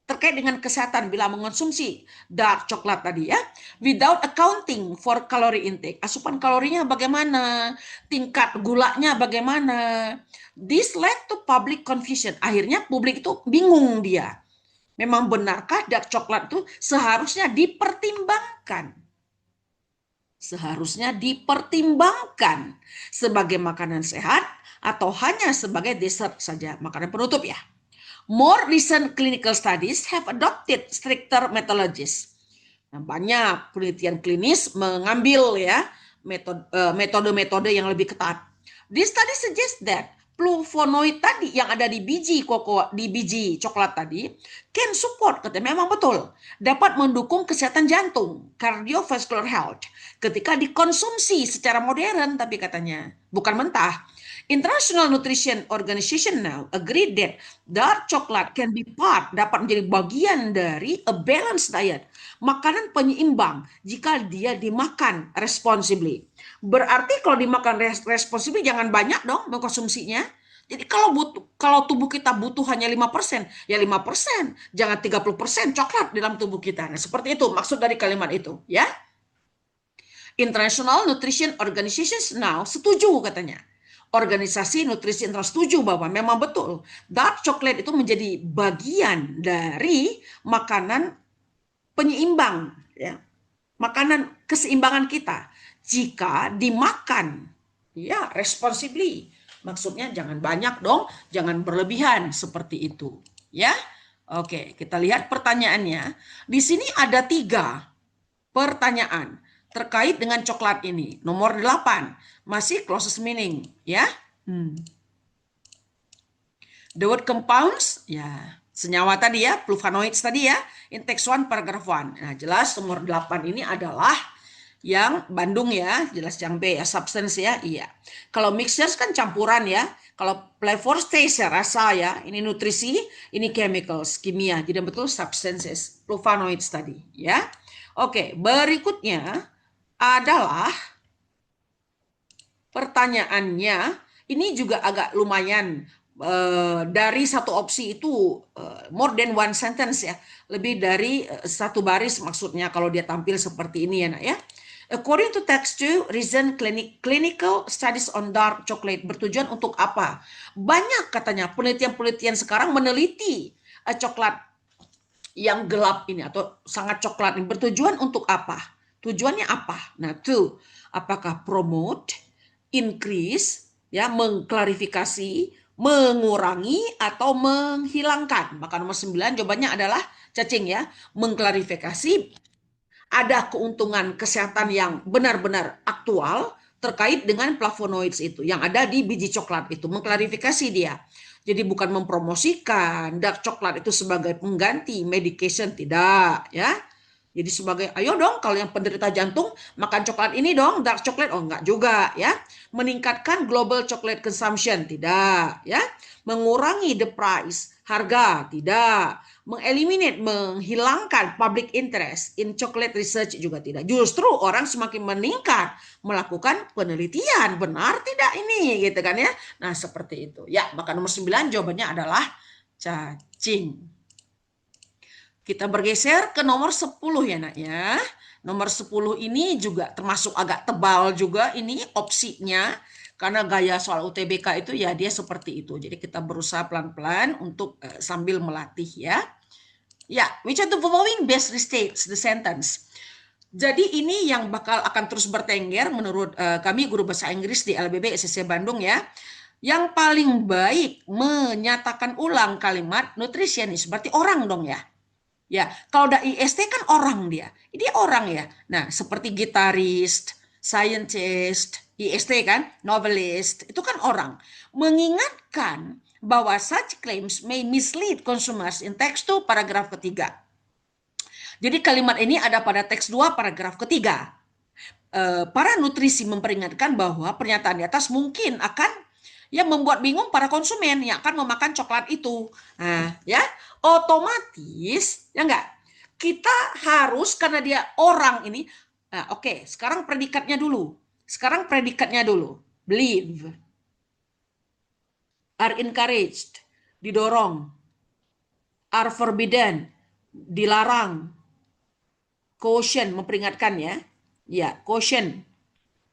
terkait dengan kesehatan bila mengonsumsi dark coklat tadi ya, without accounting for calorie intake. Asupan kalorinya bagaimana, tingkat gulanya bagaimana. This led to public confusion. Akhirnya publik itu bingung dia. Memang benarkah dark coklat itu seharusnya dipertimbangkan? Seharusnya dipertimbangkan sebagai makanan sehat atau hanya sebagai dessert saja, makanan penutup ya. More recent clinical studies have adopted stricter methodologies. Nah, banyak penelitian klinis mengambil ya metode-metode yang lebih ketat. This study suggests that flavonoid tadi yang ada di biji koko, di biji coklat tadi, can support, katanya memang betul, dapat mendukung kesehatan jantung, cardiovascular health, ketika dikonsumsi secara modern, tapi katanya bukan mentah. International Nutrition Organization now agreed that dark chocolate can be part, dapat menjadi bagian dari a balanced diet, makanan penyeimbang jika dia dimakan responsibly. Berarti kalau dimakan responsibly jangan banyak dong mengkonsumsinya. Jadi kalau tubuh kita butuh hanya 5%, ya 5%, jangan 30% coklat dalam tubuh kita. Nah, seperti itu maksud dari kalimat itu, ya. International Nutrition Organization now setuju katanya. Organisasi nutrisi internasional setuju bahwa memang betul dark chocolate itu menjadi bagian dari makanan penyeimbang, ya, makanan keseimbangan kita jika dimakan ya responsibly, maksudnya jangan banyak dong, jangan berlebihan seperti itu, ya. Oke, kita lihat pertanyaannya. Di sini ada 3 pertanyaan terkait dengan coklat ini. Nomor 8 masih closest meaning, ya. The word compounds, ya, senyawa tadi ya, flavonoids tadi ya, in text 1 paragraph 1. Nah, jelas nomor 8 ini adalah yang Bandung ya, jelas yang B ya, substance ya, iya. Kalau mixtures kan campuran ya, kalau flavor taste ya, rasa ya, ini nutrisi, ini chemicals, kimia, jadi betul substances, flavonoids tadi ya. Oke, berikutnya adalah pertanyaannya, ini juga agak lumayan, dari satu opsi itu more than one sentence ya, lebih dari satu baris maksudnya kalau dia tampil seperti ini ya nak ya. According to text 2, recent clinical studies on dark chocolate bertujuan untuk apa? Banyak katanya penelitian-penelitian sekarang meneliti coklat yang gelap ini atau sangat coklat ini bertujuan untuk apa? Tujuannya apa? Nah, tuh, apakah promote, increase, ya, mengklarifikasi, mengurangi atau menghilangkan? Maka nomor 9 jawabannya adalah cacing ya, mengklarifikasi, ada keuntungan kesehatan yang benar-benar aktual terkait dengan flavonoids itu yang ada di biji coklat itu, mengklarifikasi dia. Jadi bukan mempromosikan dark coklat itu sebagai pengganti medication, tidak ya. Jadi sebagai, ayo dong kalau yang penderita jantung makan coklat ini dong, dark chocolate, oh enggak juga ya. Meningkatkan global chocolate consumption, tidak ya. Mengurangi the price, harga, tidak. Mengeliminate, menghilangkan public interest in chocolate research, juga tidak. Justru orang semakin meningkat melakukan penelitian, benar tidak ini gitu kan ya. Nah seperti itu ya, maka nomor 9 jawabannya adalah cacing. Kita bergeser ke nomor 10 ya nak ya. Nomor 10 ini juga termasuk agak tebal juga ini opsinya. Karena gaya soal UTBK itu ya dia seperti itu. Jadi kita berusaha pelan-pelan untuk sambil melatih ya. Ya, which of the following best restates the sentence? Jadi ini yang bakal akan terus bertengger menurut kami guru bahasa Inggris di LBB SSC Bandung ya. Yang paling baik menyatakan ulang kalimat nutritionist, berarti orang dong ya. Ya, kalau udah IST kan orang dia. Dia orang ya. Nah, seperti gitaris, scientist, IST kan, novelist, itu kan orang. Mengingatkan bahwa such claims may mislead consumers in text 2 paragraf ketiga. Jadi kalimat ini ada pada teks 2 paragraf ketiga. Para nutrisi memperingatkan bahwa pernyataan di atas mungkin akan ya membuat bingung para konsumen yang akan memakan coklat itu. Nah, ya, otomatis ya enggak, kita harus karena dia orang ini. Nah, oke, sekarang predikatnya dulu. Believe, are encouraged, didorong, are forbidden, dilarang, caution, memperingatkan ya. Ya, caution,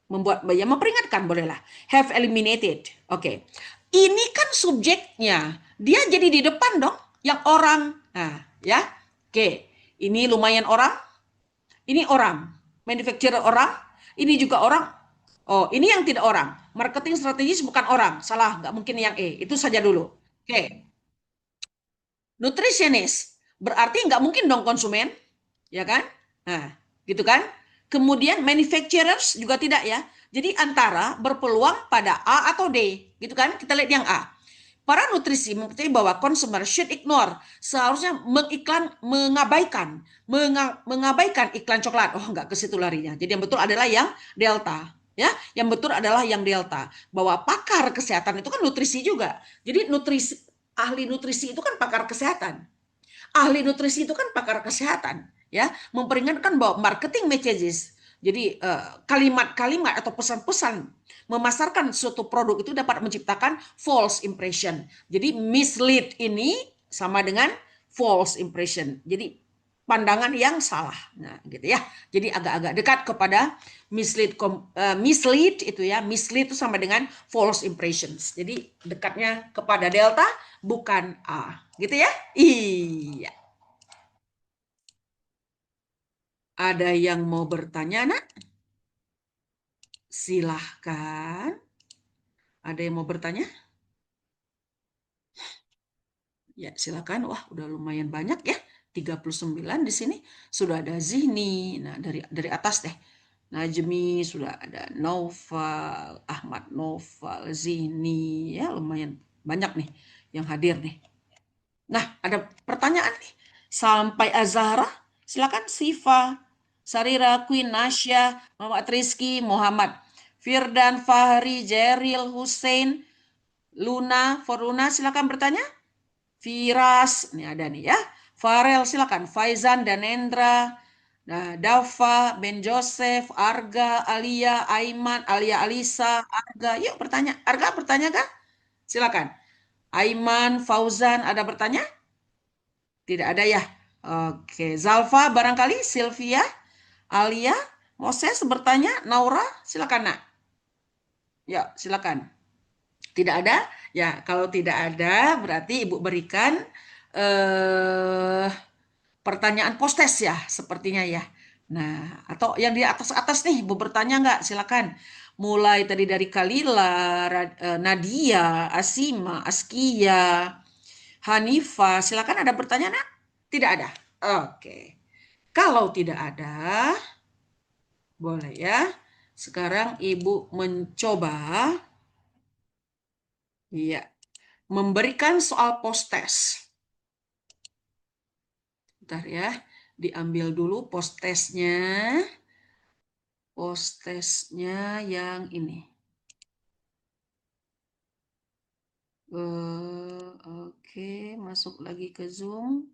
membuat ya memperingatkan bolehlah. Have eliminated. Oke. Ini kan subjeknya. Dia jadi di depan dong, yang orang. Nah, ya. Oke. Ini lumayan orang. Ini orang. Manufacturer orang. Ini juga orang. Oh, ini yang tidak orang. Marketing strategis bukan orang. Salah, nggak mungkin yang E. Itu saja dulu. Oke. Nutritionist. Berarti nggak mungkin dong konsumen. Ya kan? Nah, gitu kan? Kemudian manufacturers juga tidak ya. Jadi antara berpeluang pada A atau D, gitu kan? Kita lihat yang A. Para nutrisi mengetahui bahwa consumer should ignore, seharusnya mengabaikan iklan coklat. Oh, enggak, ke situ larinya. Jadi yang betul adalah yang delta. Ya, yang betul adalah yang delta. Bahwa pakar kesehatan itu kan nutrisi juga. Jadi ahli nutrisi itu kan pakar kesehatan. Ahli nutrisi itu kan pakar kesehatan, ya, memperingatkan bahwa marketing messages, jadi kalimat-kalimat atau pesan-pesan memasarkan suatu produk itu dapat menciptakan false impression. Jadi mislead ini sama dengan false impression. Jadi pandangan yang salah. Nah, gitu ya. Jadi agak-agak dekat kepada mislead itu ya. Mislead itu sama dengan false impressions. Jadi dekatnya kepada delta bukan A. Gitu ya? Iya. Ada yang mau bertanya, Nak? Silahkan. Ada yang mau bertanya? Ya, silakan. Wah, udah lumayan banyak ya. 39 di sini. Sudah ada Zihni. Nah, dari atas deh. Najmi, sudah ada Noval, Ahmad Noval, Zihni. Ya, lumayan banyak nih yang hadir nih. Nah, ada pertanyaan nih. Sampai Azahra, silakan Siva, Sarira, Queen, Nasya, Muhammad Rizky, Muhammad Firdan, Fahri, Jeril, Hussein, Luna, Foruna, silakan bertanya. Firas, ini ada nih ya. Farel, silakan. Faizan, Danendra, nah, Dava, Ben Joseph, Arga, Alia, Aiman, Alia Alisa, Arga. Yuk bertanya. Arga bertanya kah? Silakan. Aiman, Fauzan, ada bertanya? Tidak ada ya. Oke, Zalfa barangkali, Sylvia, Alia, Moses bertanya, Naura, silakan Nak. Ya, silakan. Tidak ada? Ya, kalau tidak ada berarti Ibu berikan eh, pertanyaan postes ya, sepertinya ya. Nah, atau yang di atas-atas nih, Ibu bertanya nggak? Silakan. Mulai tadi dari Kalila, Nadia, Asima, Askia, Hanifa, silakan ada pertanyaan, Nak? Tidak ada. Oke. Kalau tidak ada, boleh ya. Sekarang Ibu mencoba ya, memberikan soal post-test. Bentar ya, diambil dulu post-testnya. Post-testnya yang ini. Oke, masuk lagi ke Zoom.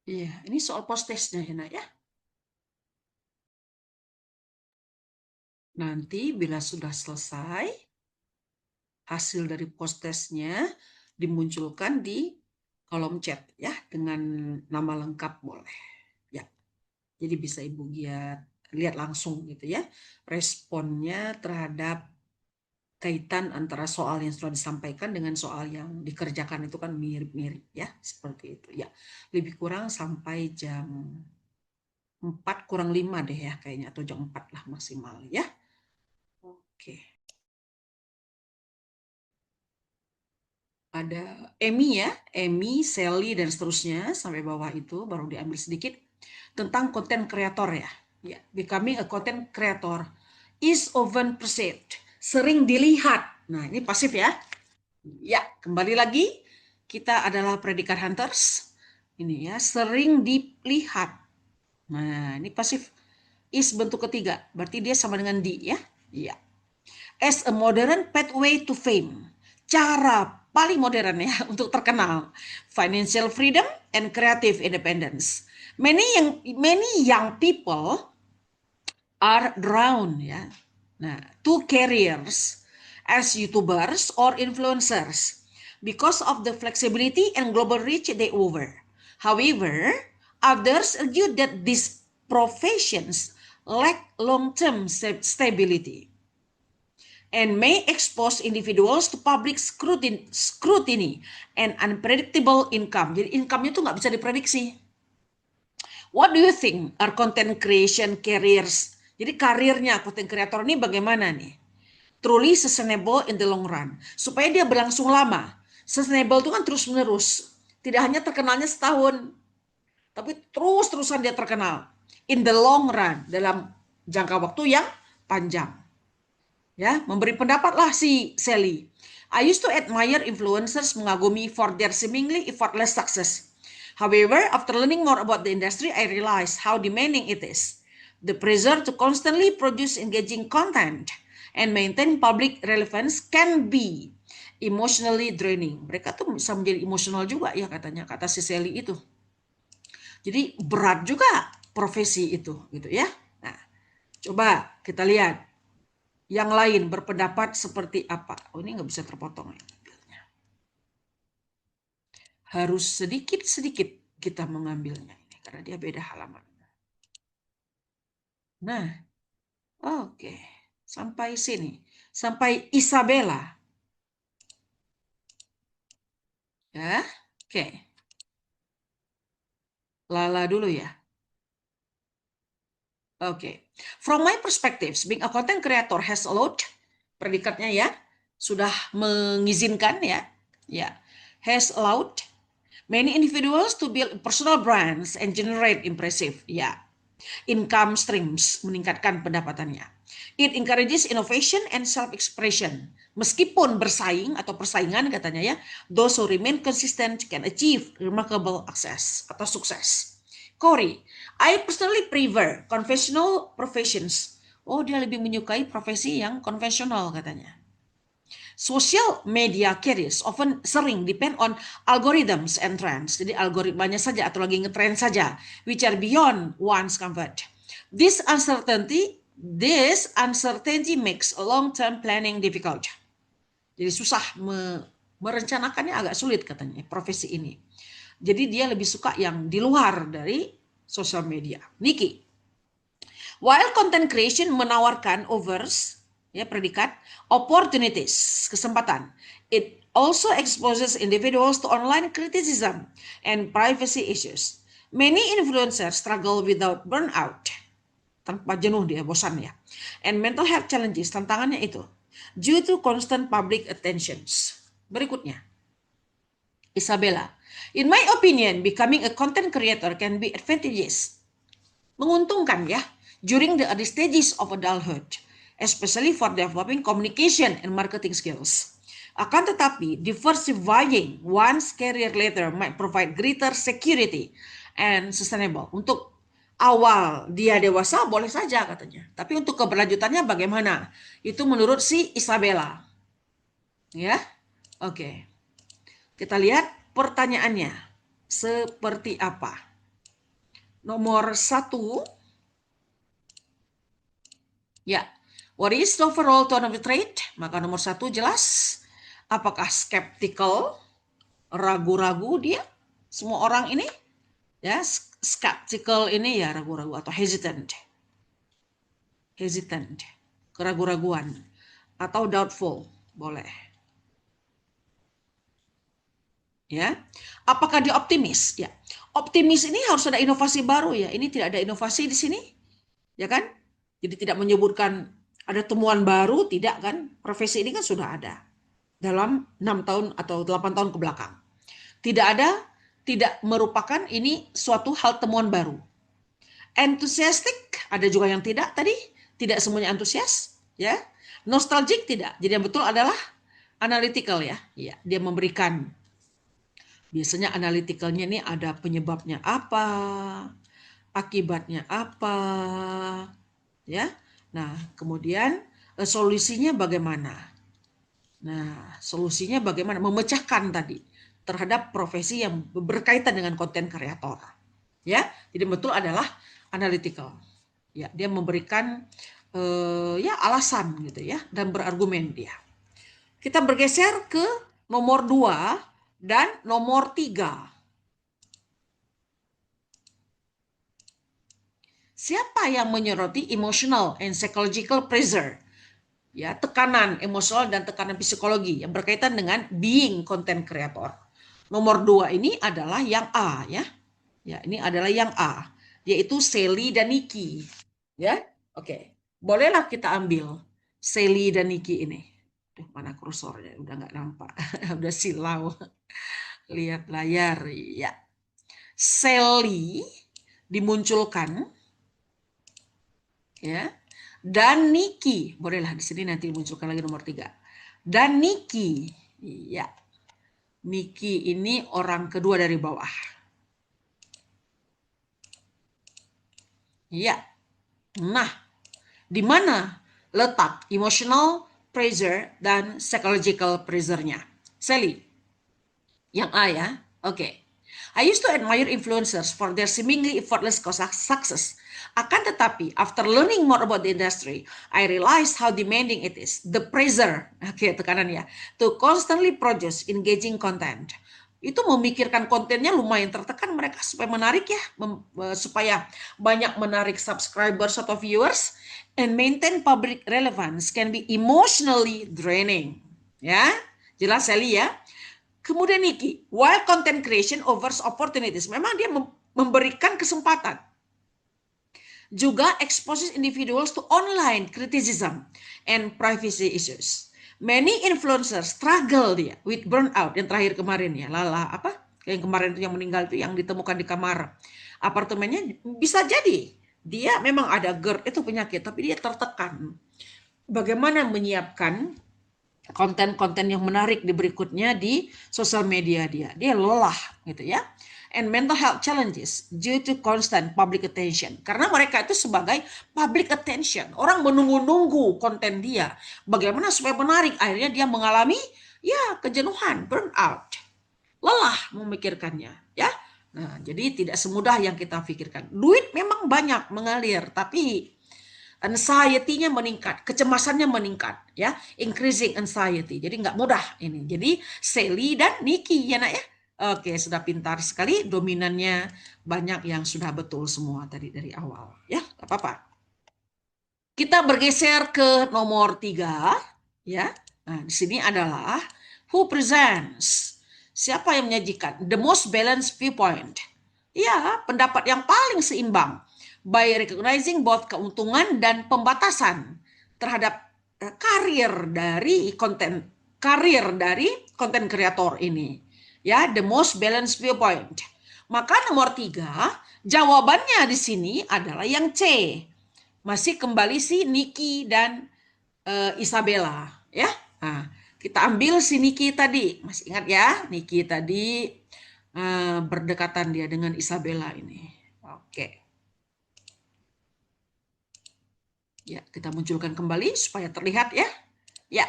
Iya, ini soal post-testnya ya, Nak, ya. Nanti bila sudah selesai, hasil dari post-testnya dimunculkan di kolom chat ya, dengan nama lengkap boleh. Ya, jadi bisa Ibu lihat langsung gitu ya, responnya terhadap kaitan antara soal yang sudah disampaikan dengan soal yang dikerjakan itu kan mirip-mirip ya, seperti itu ya. Lebih kurang sampai jam 4 kurang 5 deh ya kayaknya, atau jam 4 lah maksimal ya. Oke. Ada Emi ya, Emi, Sally, dan seterusnya sampai bawah itu baru diambil sedikit tentang konten kreator ya. Ya, becoming a content creator is often perceived, sering dilihat. Nah, ini pasif ya. Ya, kembali lagi kita adalah predikat hunters. Ini ya, sering dilihat. Nah, ini pasif is bentuk ketiga, berarti dia sama dengan di ya. Iya. As a modern pathway to fame. Cara paling modern ya untuk terkenal. Financial freedom and creative independence. Many young people are drawn ya. Nah, to careers as YouTubers or influencers because of the flexibility and global reach they offer. However, others argue that these professions lack long-term stability and may expose individuals to public scrutiny and unpredictable income. Jadi income-nya tuh nggak bisa diprediksi. What do you think are content creation careers? Jadi karirnya content creator ini bagaimana nih? Truly sustainable in the long run. Supaya dia berlangsung lama. Sustainable itu kan terus menerus. Tidak hanya terkenalnya setahun. tapi terus-terusan dia terkenal. In the long run, dalam jangka waktu yang panjang. Ya, memberi pendapatlah si Sally. I used to admire influencers, mengagumi for their seemingly effortless success. However, after learning more about the industry, I realized how demanding it is. The pressure to constantly produce engaging content and maintain public relevance can be emotionally draining. Mereka tuh bisa menjadi emosional juga ya katanya, kata si Sally itu. Jadi berat juga profesi itu gitu ya. Nah, coba kita lihat yang lain berpendapat seperti apa. Oh, ini nggak bisa terpotong ya. Harus sedikit-sedikit kita mengambilnya ini karena dia beda halaman. Nah, oke. Sampai sini. Sampai Isabella. Ya, oke. Lala dulu ya. Oke. From my perspective, being a content creator has allowed, predikatnya ya, sudah mengizinkan ya, ya, has allowed many individuals to build personal brands and generate impressive, ya, income streams, meningkatkan pendapatannya. It encourages innovation and self-expression. Meskipun bersaing atau persaingan katanya ya, those who remain consistent can achieve remarkable success atau sukses. Corey, I personally prefer conventional professions. Oh, dia lebih menyukai profesi yang konvensional katanya. Social media careers often sering depend on algorithms and trends. Jadi algoritmanya saja atau lagi ngetrend saja, which are beyond one's comfort. This uncertainty makes long-term planning difficult. Jadi susah merencanakannya, agak sulit katanya profesi ini. Jadi dia lebih suka yang di luar dari sosial media. Niki, while content creation menawarkan offers, ya predikat, opportunities, kesempatan, it also exposes individuals to online criticism and privacy issues. Many influencers struggle without burnout, tanpa jenuh dia, bosan ya, and mental health challenges, tantangannya itu, due to constant public attentions. Berikutnya, Isabella, in my opinion, becoming a content creator can be advantageous, menguntungkan ya, during the early stages of adulthood, especially for developing communication and marketing skills. Akan tetapi, diversifying one's career later might provide greater security and sustainable. Untuk awal dia dewasa boleh saja katanya, tapi untuk keberlanjutannya bagaimana? Itu menurut si Isabella. Ya, oke. Kita lihat pertanyaannya seperti apa. Nomor 1. Ya, what is the overall tone of the trade? Maka nomor 1 jelas. Apakah skeptical, ragu-ragu dia? Semua orang ini, ya, skeptical ini ya ragu-ragu atau hesitant, keraguan-raguan, atau doubtful, boleh. Ya, apakah dia optimis? Ya, optimis ini harus ada inovasi baru ya. Ini tidak ada inovasi di sini, ya kan? Jadi tidak menyebutkan ada temuan baru, tidak kan? Profesi ini kan sudah ada dalam 6 tahun atau 8 tahun ke belakang. Tidak merupakan ini suatu hal temuan baru. Enthusiastic, ada juga yang tidak tadi, tidak semuanya antusias, ya. Nostalgic tidak. Jadi yang betul adalah analytical ya. Ya, dia memberikan biasanya analyticalnya ini ada penyebabnya apa, akibatnya apa, ya. Nah, kemudian solusinya bagaimana? Nah, solusinya bagaimana? Memecahkan tadi terhadap profesi yang berkaitan dengan konten kreator. Ya, jadi betul adalah analytical. Ya, dia memberikan ya alasan gitu ya dan berargumen dia. Kita bergeser ke nomor 2 dan nomor 3. Siapa yang menyoroti emotional and psychological pressure? Ya, tekanan emosional dan tekanan psikologi yang berkaitan dengan being content creator. Nomor 2 ini adalah yang A ya. Ya, ini adalah yang A, yaitu Sally dan Nikki. Ya, oke. Bolehlah kita ambil Sally dan Nikki ini. Duh, mana kursornya? Udah nggak nampak. Udah silau. Lihat layar. Ya. Sally dimunculkan, ya, dan Nikki, bolehlah di sini nanti dimunculkan lagi nomor 3. Dan Nikki, ya, Nikki ini orang kedua dari bawah. Ya, nah, di mana letak emotional pressure dan psychological pressure-nya? Sally, yang A ya, oke. I used to admire influencers for their seemingly effortless success. Akan tetapi, after learning more about the industry, I realized how demanding it is. The pressure, tekanan ya, to constantly produce engaging content. Itu memikirkan kontennya lumayan tertekan mereka supaya menarik ya, supaya banyak menarik subscribers atau viewers, and maintain public relevance can be emotionally draining. Ya, jelas Sally ya. Kemudian Nikki, while content creation offers opportunities, memang dia memberikan kesempatan. Juga exposes individuals to online criticism and privacy issues. Many influencers struggle dia with burnout, yang terakhir kemarin ya, yang kemarin itu yang meninggal itu yang ditemukan di kamar apartemennya, bisa jadi dia memang ada GERD itu penyakit, tapi dia tertekan. Bagaimana menyiapkan konten-konten yang menarik di berikutnya di sosial media dia lelah gitu ya. And mental health challenges due to constant public attention, karena mereka itu sebagai public attention, orang menunggu-nunggu konten dia bagaimana supaya menarik, akhirnya dia mengalami ya kejenuhan, burnout, lelah memikirkannya ya. Nah, jadi tidak semudah yang kita pikirkan. Duit memang banyak mengalir, tapi anxiety-nya meningkat, kecemasannya meningkat, ya, increasing anxiety. Jadi nggak mudah ini. Jadi Sally dan Nikki ya nak ya. Oke, sudah pintar sekali. Dominannya banyak yang sudah betul semua tadi dari awal, ya, nggak apa-apa. Kita bergeser ke nomor 3, ya. Nah, di sini adalah who presents. Siapa yang menyajikan? The most balanced viewpoint. Ya, pendapat yang paling seimbang by recognizing both keuntungan dan pembatasan terhadap karir dari konten kreator ini. Ya, the most balanced viewpoint. Maka nomor 3, jawabannya di sini adalah yang C. Masih kembali si Nikki dan Isabella, ya. Nah, kita ambil si Nikki tadi. Masih ingat ya, Nikki tadi berdekatan dia dengan Isabella ini. Oke. Ya, kita munculkan kembali supaya terlihat ya. Ya.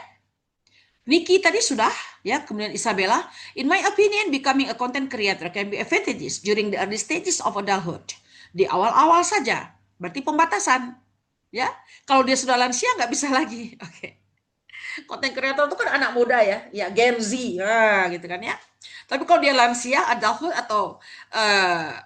Nikki tadi sudah, ya, kemudian Isabella. In my opinion, becoming a content creator can be advantageous during the early stages of adulthood. Di awal-awal saja, berarti pembatasan. Ya, kalau dia sudah lansia nggak bisa lagi. Oke. Konten kreator itu kan anak muda ya Gen Z, gitu kan ya. Tapi kalau dia lansia, adulthood atau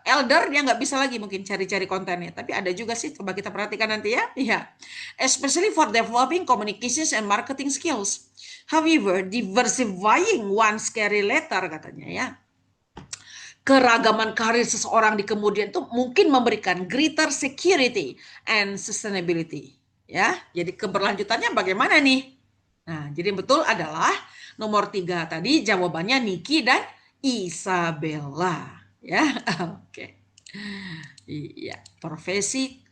elder, dia nggak bisa lagi mungkin cari-cari kontennya. Tapi ada juga sih, coba kita perhatikan nanti ya. Ya, especially for developing communications and marketing skills. However, diversifying one's career later katanya ya. Keragaman karir seseorang di kemudian itu mungkin memberikan greater security and sustainability. Ya, jadi keberlanjutannya bagaimana nih? Nah, jadi betul adalah nomor 3 tadi jawabannya Nikki dan Isabella. Ya, oke. Iya, profesi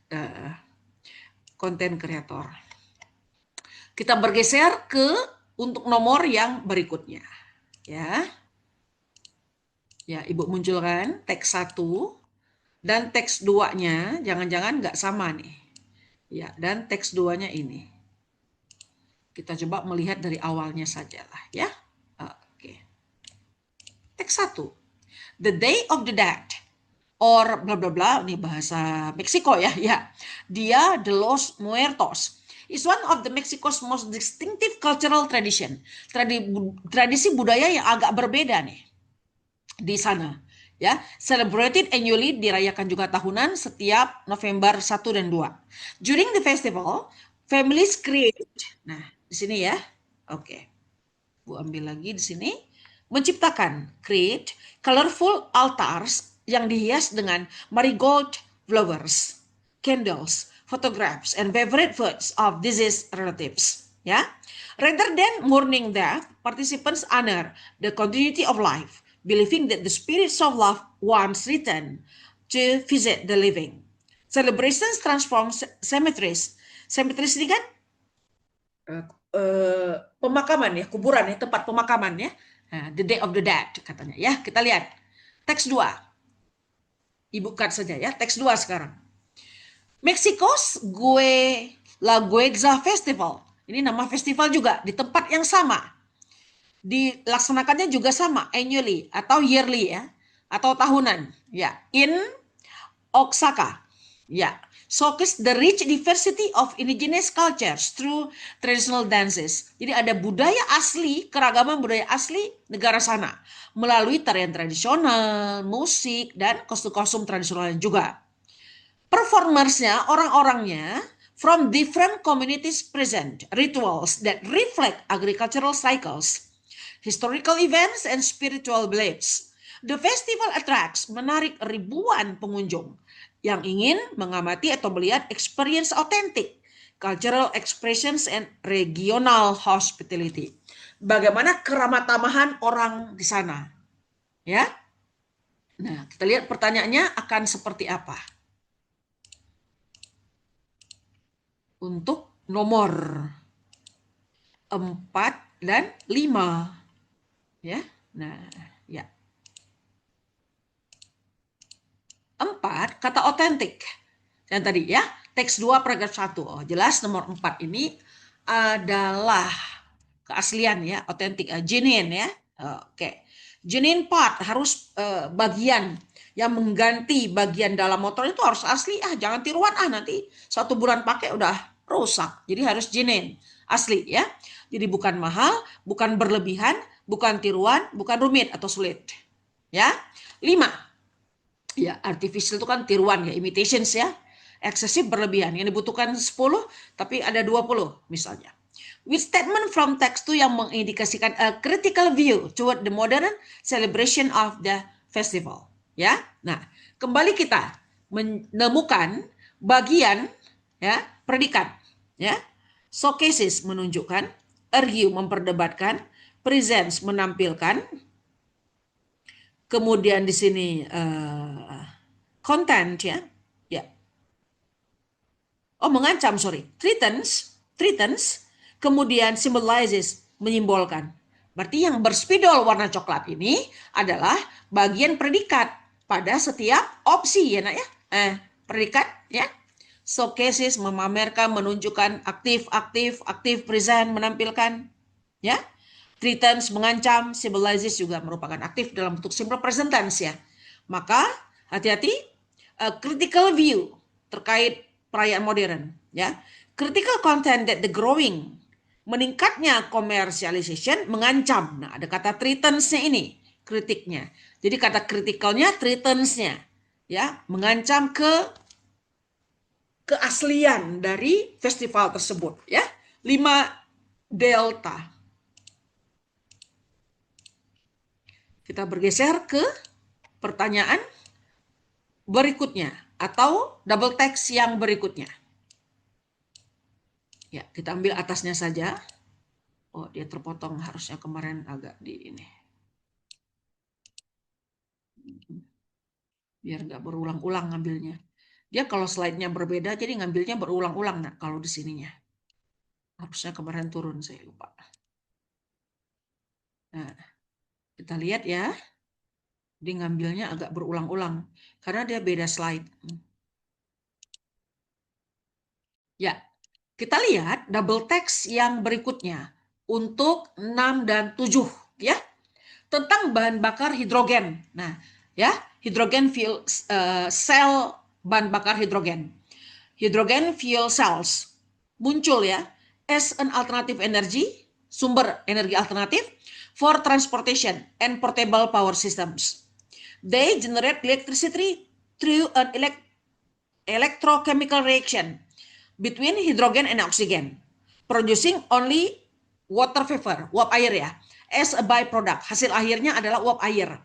konten kreator. Kita bergeser ke untuk nomor yang berikutnya. Ya. Ya, Ibu munculkan teks 1 dan teks 2-nya jangan-jangan nggak sama nih. Ya, dan teks 2-nya ini. Kita coba melihat dari awalnya saja lah ya. Oke. Teks 1. The Day of the Dead or bla bla bla, ini bahasa Meksiko ya. Ya. Dia de los Muertos is one of the Mexico's most distinctive cultural tradition. Tradisi budaya yang agak berbeda nih di sana. Ya, celebrated annually, dirayakan juga tahunan setiap November 1 dan 2. During the festival, families create, nah di sini ya, oke, Bu ambil lagi di sini, menciptakan, create colorful altars yang dihias dengan marigold flowers, candles, photographs, and favorite foods of deceased relatives. Ya, rather than mourning death, participants honor the continuity of life believing that the spirits of love once return to visit the living. Celebrations transform cemeteries. Cemeteries ini kan pemakaman ya, kuburan ya, tempat pemakaman ya. Nah, the Day of the Dead katanya ya. Kita lihat teks 2. Ibukan saja ya, teks 2 sekarang. Mexico's La Guegza Festival. Ini nama festival juga di tempat yang sama. Dilaksanakannya juga sama, annually atau yearly ya, atau tahunan ya, in Oaxaca ya. Showcase the rich diversity of indigenous cultures through traditional dances. Jadi ada budaya asli, keragaman budaya asli negara sana melalui tarian tradisional, musik, dan kostum-kostum tradisional juga. Performersnya, orang-orangnya from different communities present rituals that reflect agricultural cycles, historical events, and spiritual beliefs. The festival attracts, menarik ribuan pengunjung yang ingin mengamati atau melihat experience authentic, cultural expressions, and regional hospitality. Bagaimana keramah tamahan orang di sana, ya? Nah, kita lihat pertanyaannya akan seperti apa. Untuk nomor 4 dan 5. Ya. Nah, ya. 4, kata otentik. Yang tadi ya, teks 2 paragraf 1. Oh, jelas nomor 4 ini adalah keaslian ya, otentik, genuine ya. Oke. Genuine part harus bagian yang mengganti bagian dalam motor itu harus asli, jangan tiruan, nanti 1 bulan pakai udah rusak. Jadi harus genuine, asli ya. Jadi bukan mahal, bukan berlebihan, bukan tiruan, bukan rumit atau sulit. Ya. 5. Ya, artificial itu kan tiruan ya, imitations ya. Eksesif, berlebihan. Yang dibutuhkan 10 tapi ada 20 misalnya. With statement from text 2 yang mengindikasikan a critical view toward the modern celebration of the festival. Ya. Nah, kembali kita menemukan bagian ya, predikat ya. Showcases menunjukkan, argue memperdebatkan, presents menampilkan, kemudian di sini content ya. Ya. Oh, mengancam, sorry. Threatens, kemudian symbolizes, menyimbolkan. Berarti yang berspidol warna coklat ini adalah bagian predikat pada setiap opsi ya, Nak ya. Predikat ya. Showcases memamerkan, menunjukkan, aktif, present menampilkan ya. Threatens mengancam, symbolizes juga merupakan aktif dalam bentuk simple present tense ya. Maka hati-hati critical view terkait perayaan modern ya. Critical content that the growing, meningkatnya commercialization mengancam. Nah, ada kata threatens-nya ini, kritiknya. Jadi kata criticalnya, threatens-nya ya, mengancam keaslian dari festival tersebut ya. 5 delta. Kita bergeser ke pertanyaan berikutnya atau double text yang berikutnya. Ya, kita ambil atasnya saja. Oh, dia terpotong, harusnya kemarin agak di ini. Biar nggak berulang-ulang ngambilnya. Dia kalau slide-nya berbeda, jadi ngambilnya berulang-ulang, Nak, kalau di sininya. Harusnya kemarin turun, saya lupa. Nah, kita lihat ya. Dia ngambilnya agak berulang-ulang karena dia beda slide. Ya, kita lihat double text yang berikutnya untuk 6 dan 7 ya. Tentang bahan bakar hidrogen. Nah, ya, hidrogen fuel cell, bahan bakar hidrogen. Hydrogen fuel cells muncul ya as an alternative energy, sumber energi alternatif for transportation and portable power systems. They generate electricity through an electrochemical reaction between hydrogen and oxygen, producing only water vapor, uap air ya, as a byproduct. Hasil akhirnya adalah uap air.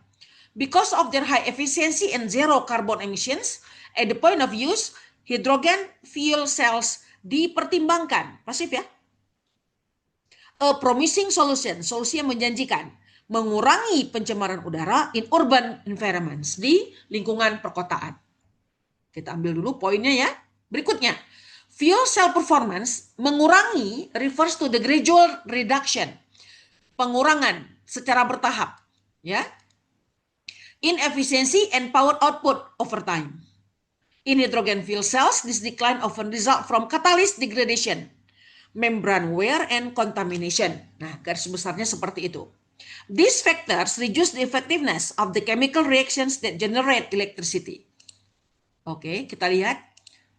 Because of their high efficiency and zero carbon emissions, at the point of use, hydrogen fuel cells dipertimbangkan. Pasif ya. A promising solution, solusi yang menjanjikan mengurangi pencemaran udara in urban environments, di lingkungan perkotaan. Kita ambil dulu poinnya ya. Berikutnya, fuel cell performance mengurangi refers to the gradual reduction, pengurangan secara bertahap, ya, in efficiency and power output over time. In hydrogen fuel cells, this decline often result from catalyst degradation, membrane wear, and contamination. Nah, garis besarnya seperti itu. These factors reduce the effectiveness of the chemical reactions that generate electricity. Oke, kita lihat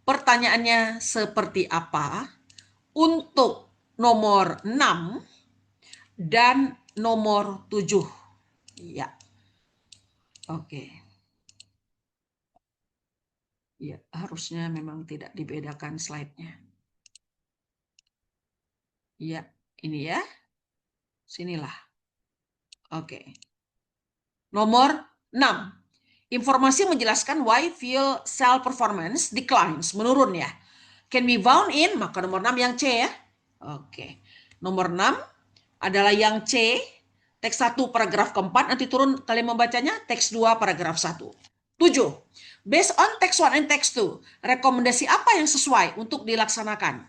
pertanyaannya seperti apa untuk nomor 6 dan nomor 7. Ya. Oke. Ya, harusnya memang tidak dibedakan slide-nya. Ya, ini ya. Sinilah. Oke. Nomor 6. Informasi menjelaskan why fuel cell performance declines, menurun ya. Can be found in, maka nomor 6 yang C ya. Oke. Nomor 6 adalah yang C, teks 1 paragraf keempat, nanti turun kalian membacanya, teks 2 paragraf 1. 7. Based on text 1 and text 2, rekomendasi apa yang sesuai untuk dilaksanakan?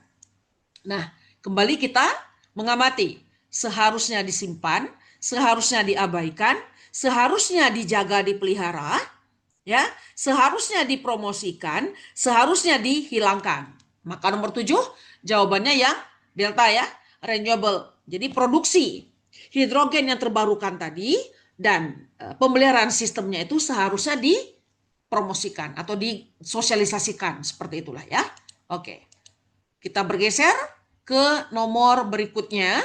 Nah, kembali kita mengamati, seharusnya disimpan, seharusnya diabaikan, seharusnya dijaga, dipelihara, ya, seharusnya dipromosikan, seharusnya dihilangkan. Maka nomor 7 jawabannya yang delta ya, renewable. Jadi produksi hidrogen yang terbarukan tadi dan pemeliharaan sistemnya itu seharusnya dipromosikan atau disosialisasikan, seperti itulah ya. Oke. Kita bergeser ke nomor berikutnya,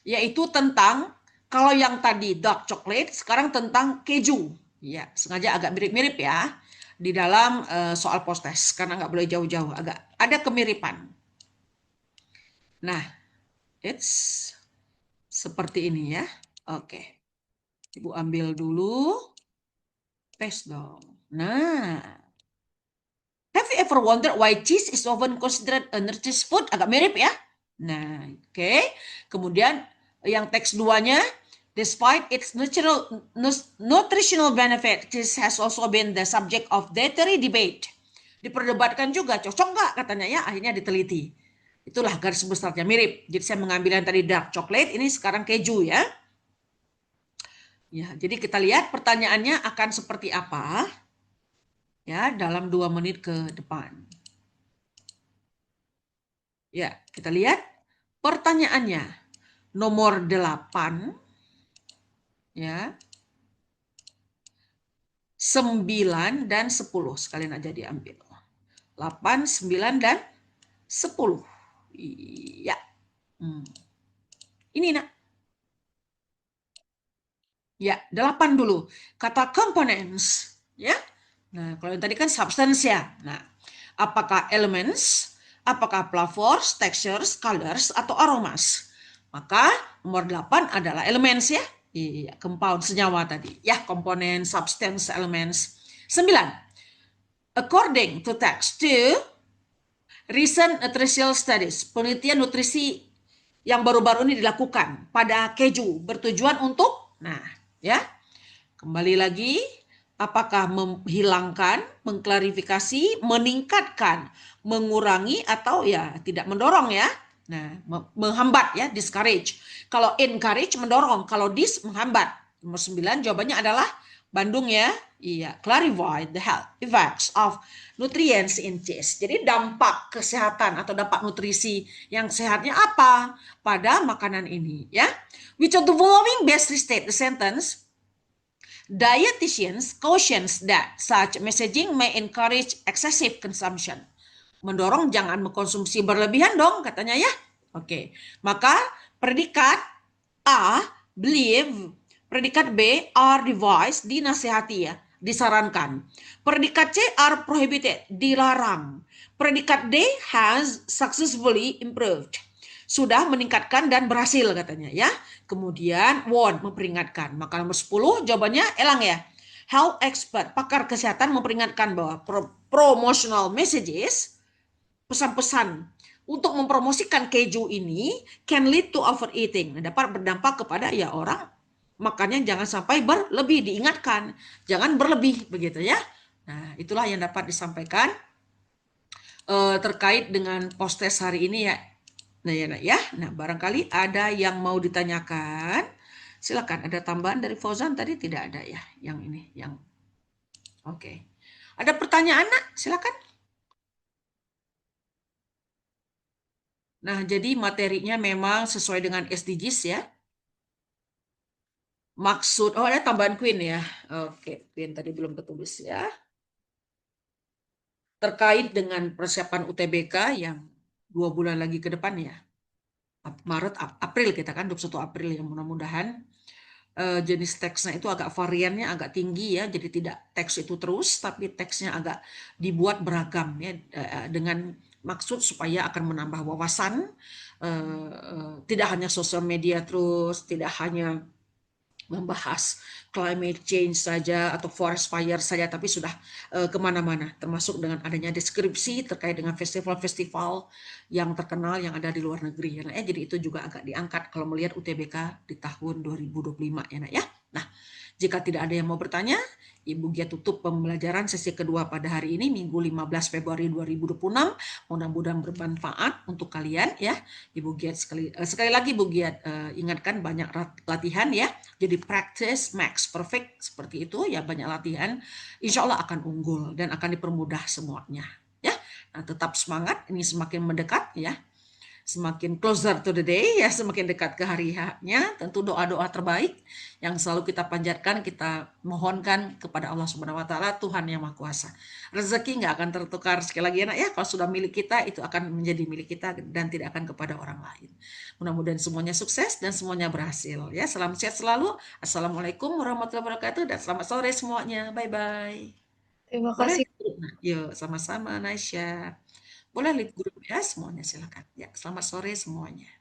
yaitu tentang, kalau yang tadi dark chocolate, sekarang tentang keju. Ya, sengaja agak mirip-mirip ya di dalam soal post-test, karena nggak boleh jauh-jauh, agak ada kemiripan. Nah, it's seperti ini ya. Oke. Ibu ambil dulu. Tes dong. Nah. Have you ever wondered why cheese is often considered a nutritious food? Agak mirip ya. Nah, oke. Kemudian yang teks 2-nya, despite its nutritional benefit, cheese has also been the subject of dietary debate. Diperdebatkan juga, cocok nggak katanya ya, akhirnya diteliti. Itulah garis besarnya mirip. Jadi saya mengambil yang tadi dark chocolate, ini sekarang keju ya. Ya, jadi kita lihat pertanyaannya akan seperti apa ya dalam 2 menit ke depan. Ya, kita lihat pertanyaannya. Nomor 8 ya. 9 dan 10 sekalian aja diambil. 8, 9 dan 10. Iya. Ini nak. Ya, 8 dulu. Kata components, ya. Nah, kalau yang tadi kan substance ya. Nah, apakah elements, apakah flavors, textures, colors, atau aromas? Maka nomor 8 adalah elements ya. Iya, compound, senyawa tadi. Ya, komponen, substance, elements. 9. According to text 2, recent nutritional studies, penelitian nutrisi yang baru-baru ini dilakukan pada keju bertujuan untuk, nah, ya, kembali lagi, apakah menghilangkan, mengklarifikasi, meningkatkan, mengurangi, atau ya tidak mendorong ya. Nah, menghambat ya, discourage. Kalau encourage mendorong, kalau dis menghambat. Nomor 9 jawabannya adalah Bandung ya. Iya, clarify the health effects of nutrients in cheese. Jadi dampak kesehatan atau dampak nutrisi yang sehatnya apa pada makanan ini ya. Which of the following best restate the sentence? Dietitians cautions that such messaging may encourage excessive consumption. Mendorong jangan mengkonsumsi berlebihan dong katanya ya. Oke. Maka predikat A, believe, predikat B, are advised, dinasihati ya, disarankan. Predikat C, are prohibited, dilarang. Predikat D, has successfully improved, sudah meningkatkan dan berhasil katanya ya. Kemudian warn, memperingatkan. Maka nomor 10 jawabannya elang ya. Health expert, pakar kesehatan memperingatkan bahwa promotional messages, pesan-pesan untuk mempromosikan keju ini can lead to overeating, dapat berdampak kepada ya orang Makanya jangan sampai berlebih, diingatkan, jangan berlebih begitu ya. Nah, itulah yang dapat disampaikan terkait dengan postes hari ini ya. Nah, ya, ya. Nah, barangkali ada yang mau ditanyakan. Silakan. Ada tambahan dari Fauzan tadi tidak ada ya? Yang ini, yang oke. Ada pertanyaan, Nak? Silakan. Nah, jadi materinya memang sesuai dengan SDGs ya. Maksud, oh ada tambahan Queen ya. Oke, Queen tadi belum ketulis ya. Terkait dengan persiapan UTBK yang 2 bulan lagi ke depan ya. Maret, April kita kan, 21 April ya, mudah-mudahan jenis teksnya itu agak variannya agak tinggi ya, jadi tidak teks itu terus, tapi teksnya agak dibuat beragam ya, dengan maksud supaya akan menambah wawasan, tidak hanya sosial media terus, tidak hanya membahas climate change saja atau forest fire saja, tapi sudah kemana-mana, termasuk dengan adanya deskripsi terkait dengan festival-festival yang terkenal yang ada di luar negeri. Ya, nah, jadi itu juga agak diangkat kalau melihat UTBK di tahun 2025 ya, nak ya. Nah, jika tidak ada yang mau bertanya, Ibu Gia tutup pembelajaran sesi kedua pada hari ini, Minggu 15 Februari 2026. Mudah-mudahan bermanfaat untuk kalian ya. Ibu Gia sekali lagi Ibu Gia ingatkan banyak latihan ya. Jadi practice makes perfect seperti itu ya, banyak latihan. Insya Allah akan unggul dan akan dipermudah semuanya ya. Nah, tetap semangat, ini semakin mendekat ya. Semakin closer to the day ya, semakin dekat ke hari H-nya, tentu doa-doa terbaik yang selalu kita panjatkan, kita mohonkan kepada Allah Subhanahu wa taala, Tuhan yang Maha Kuasa. Rezeki nggak akan tertukar, sekali lagi anak ya, kalau sudah milik kita itu akan menjadi milik kita dan tidak akan kepada orang lain. Mudah-mudahan semuanya sukses dan semuanya berhasil ya. Salam sehat selalu. Assalamualaikum warahmatullahi wabarakatuh dan selamat sore semuanya. Bye bye. Terima Boleh? kasih. Yuk, sama-sama Nasya. Boleh lead grup ya semuanya, silakan. Ya, selamat sore semuanya.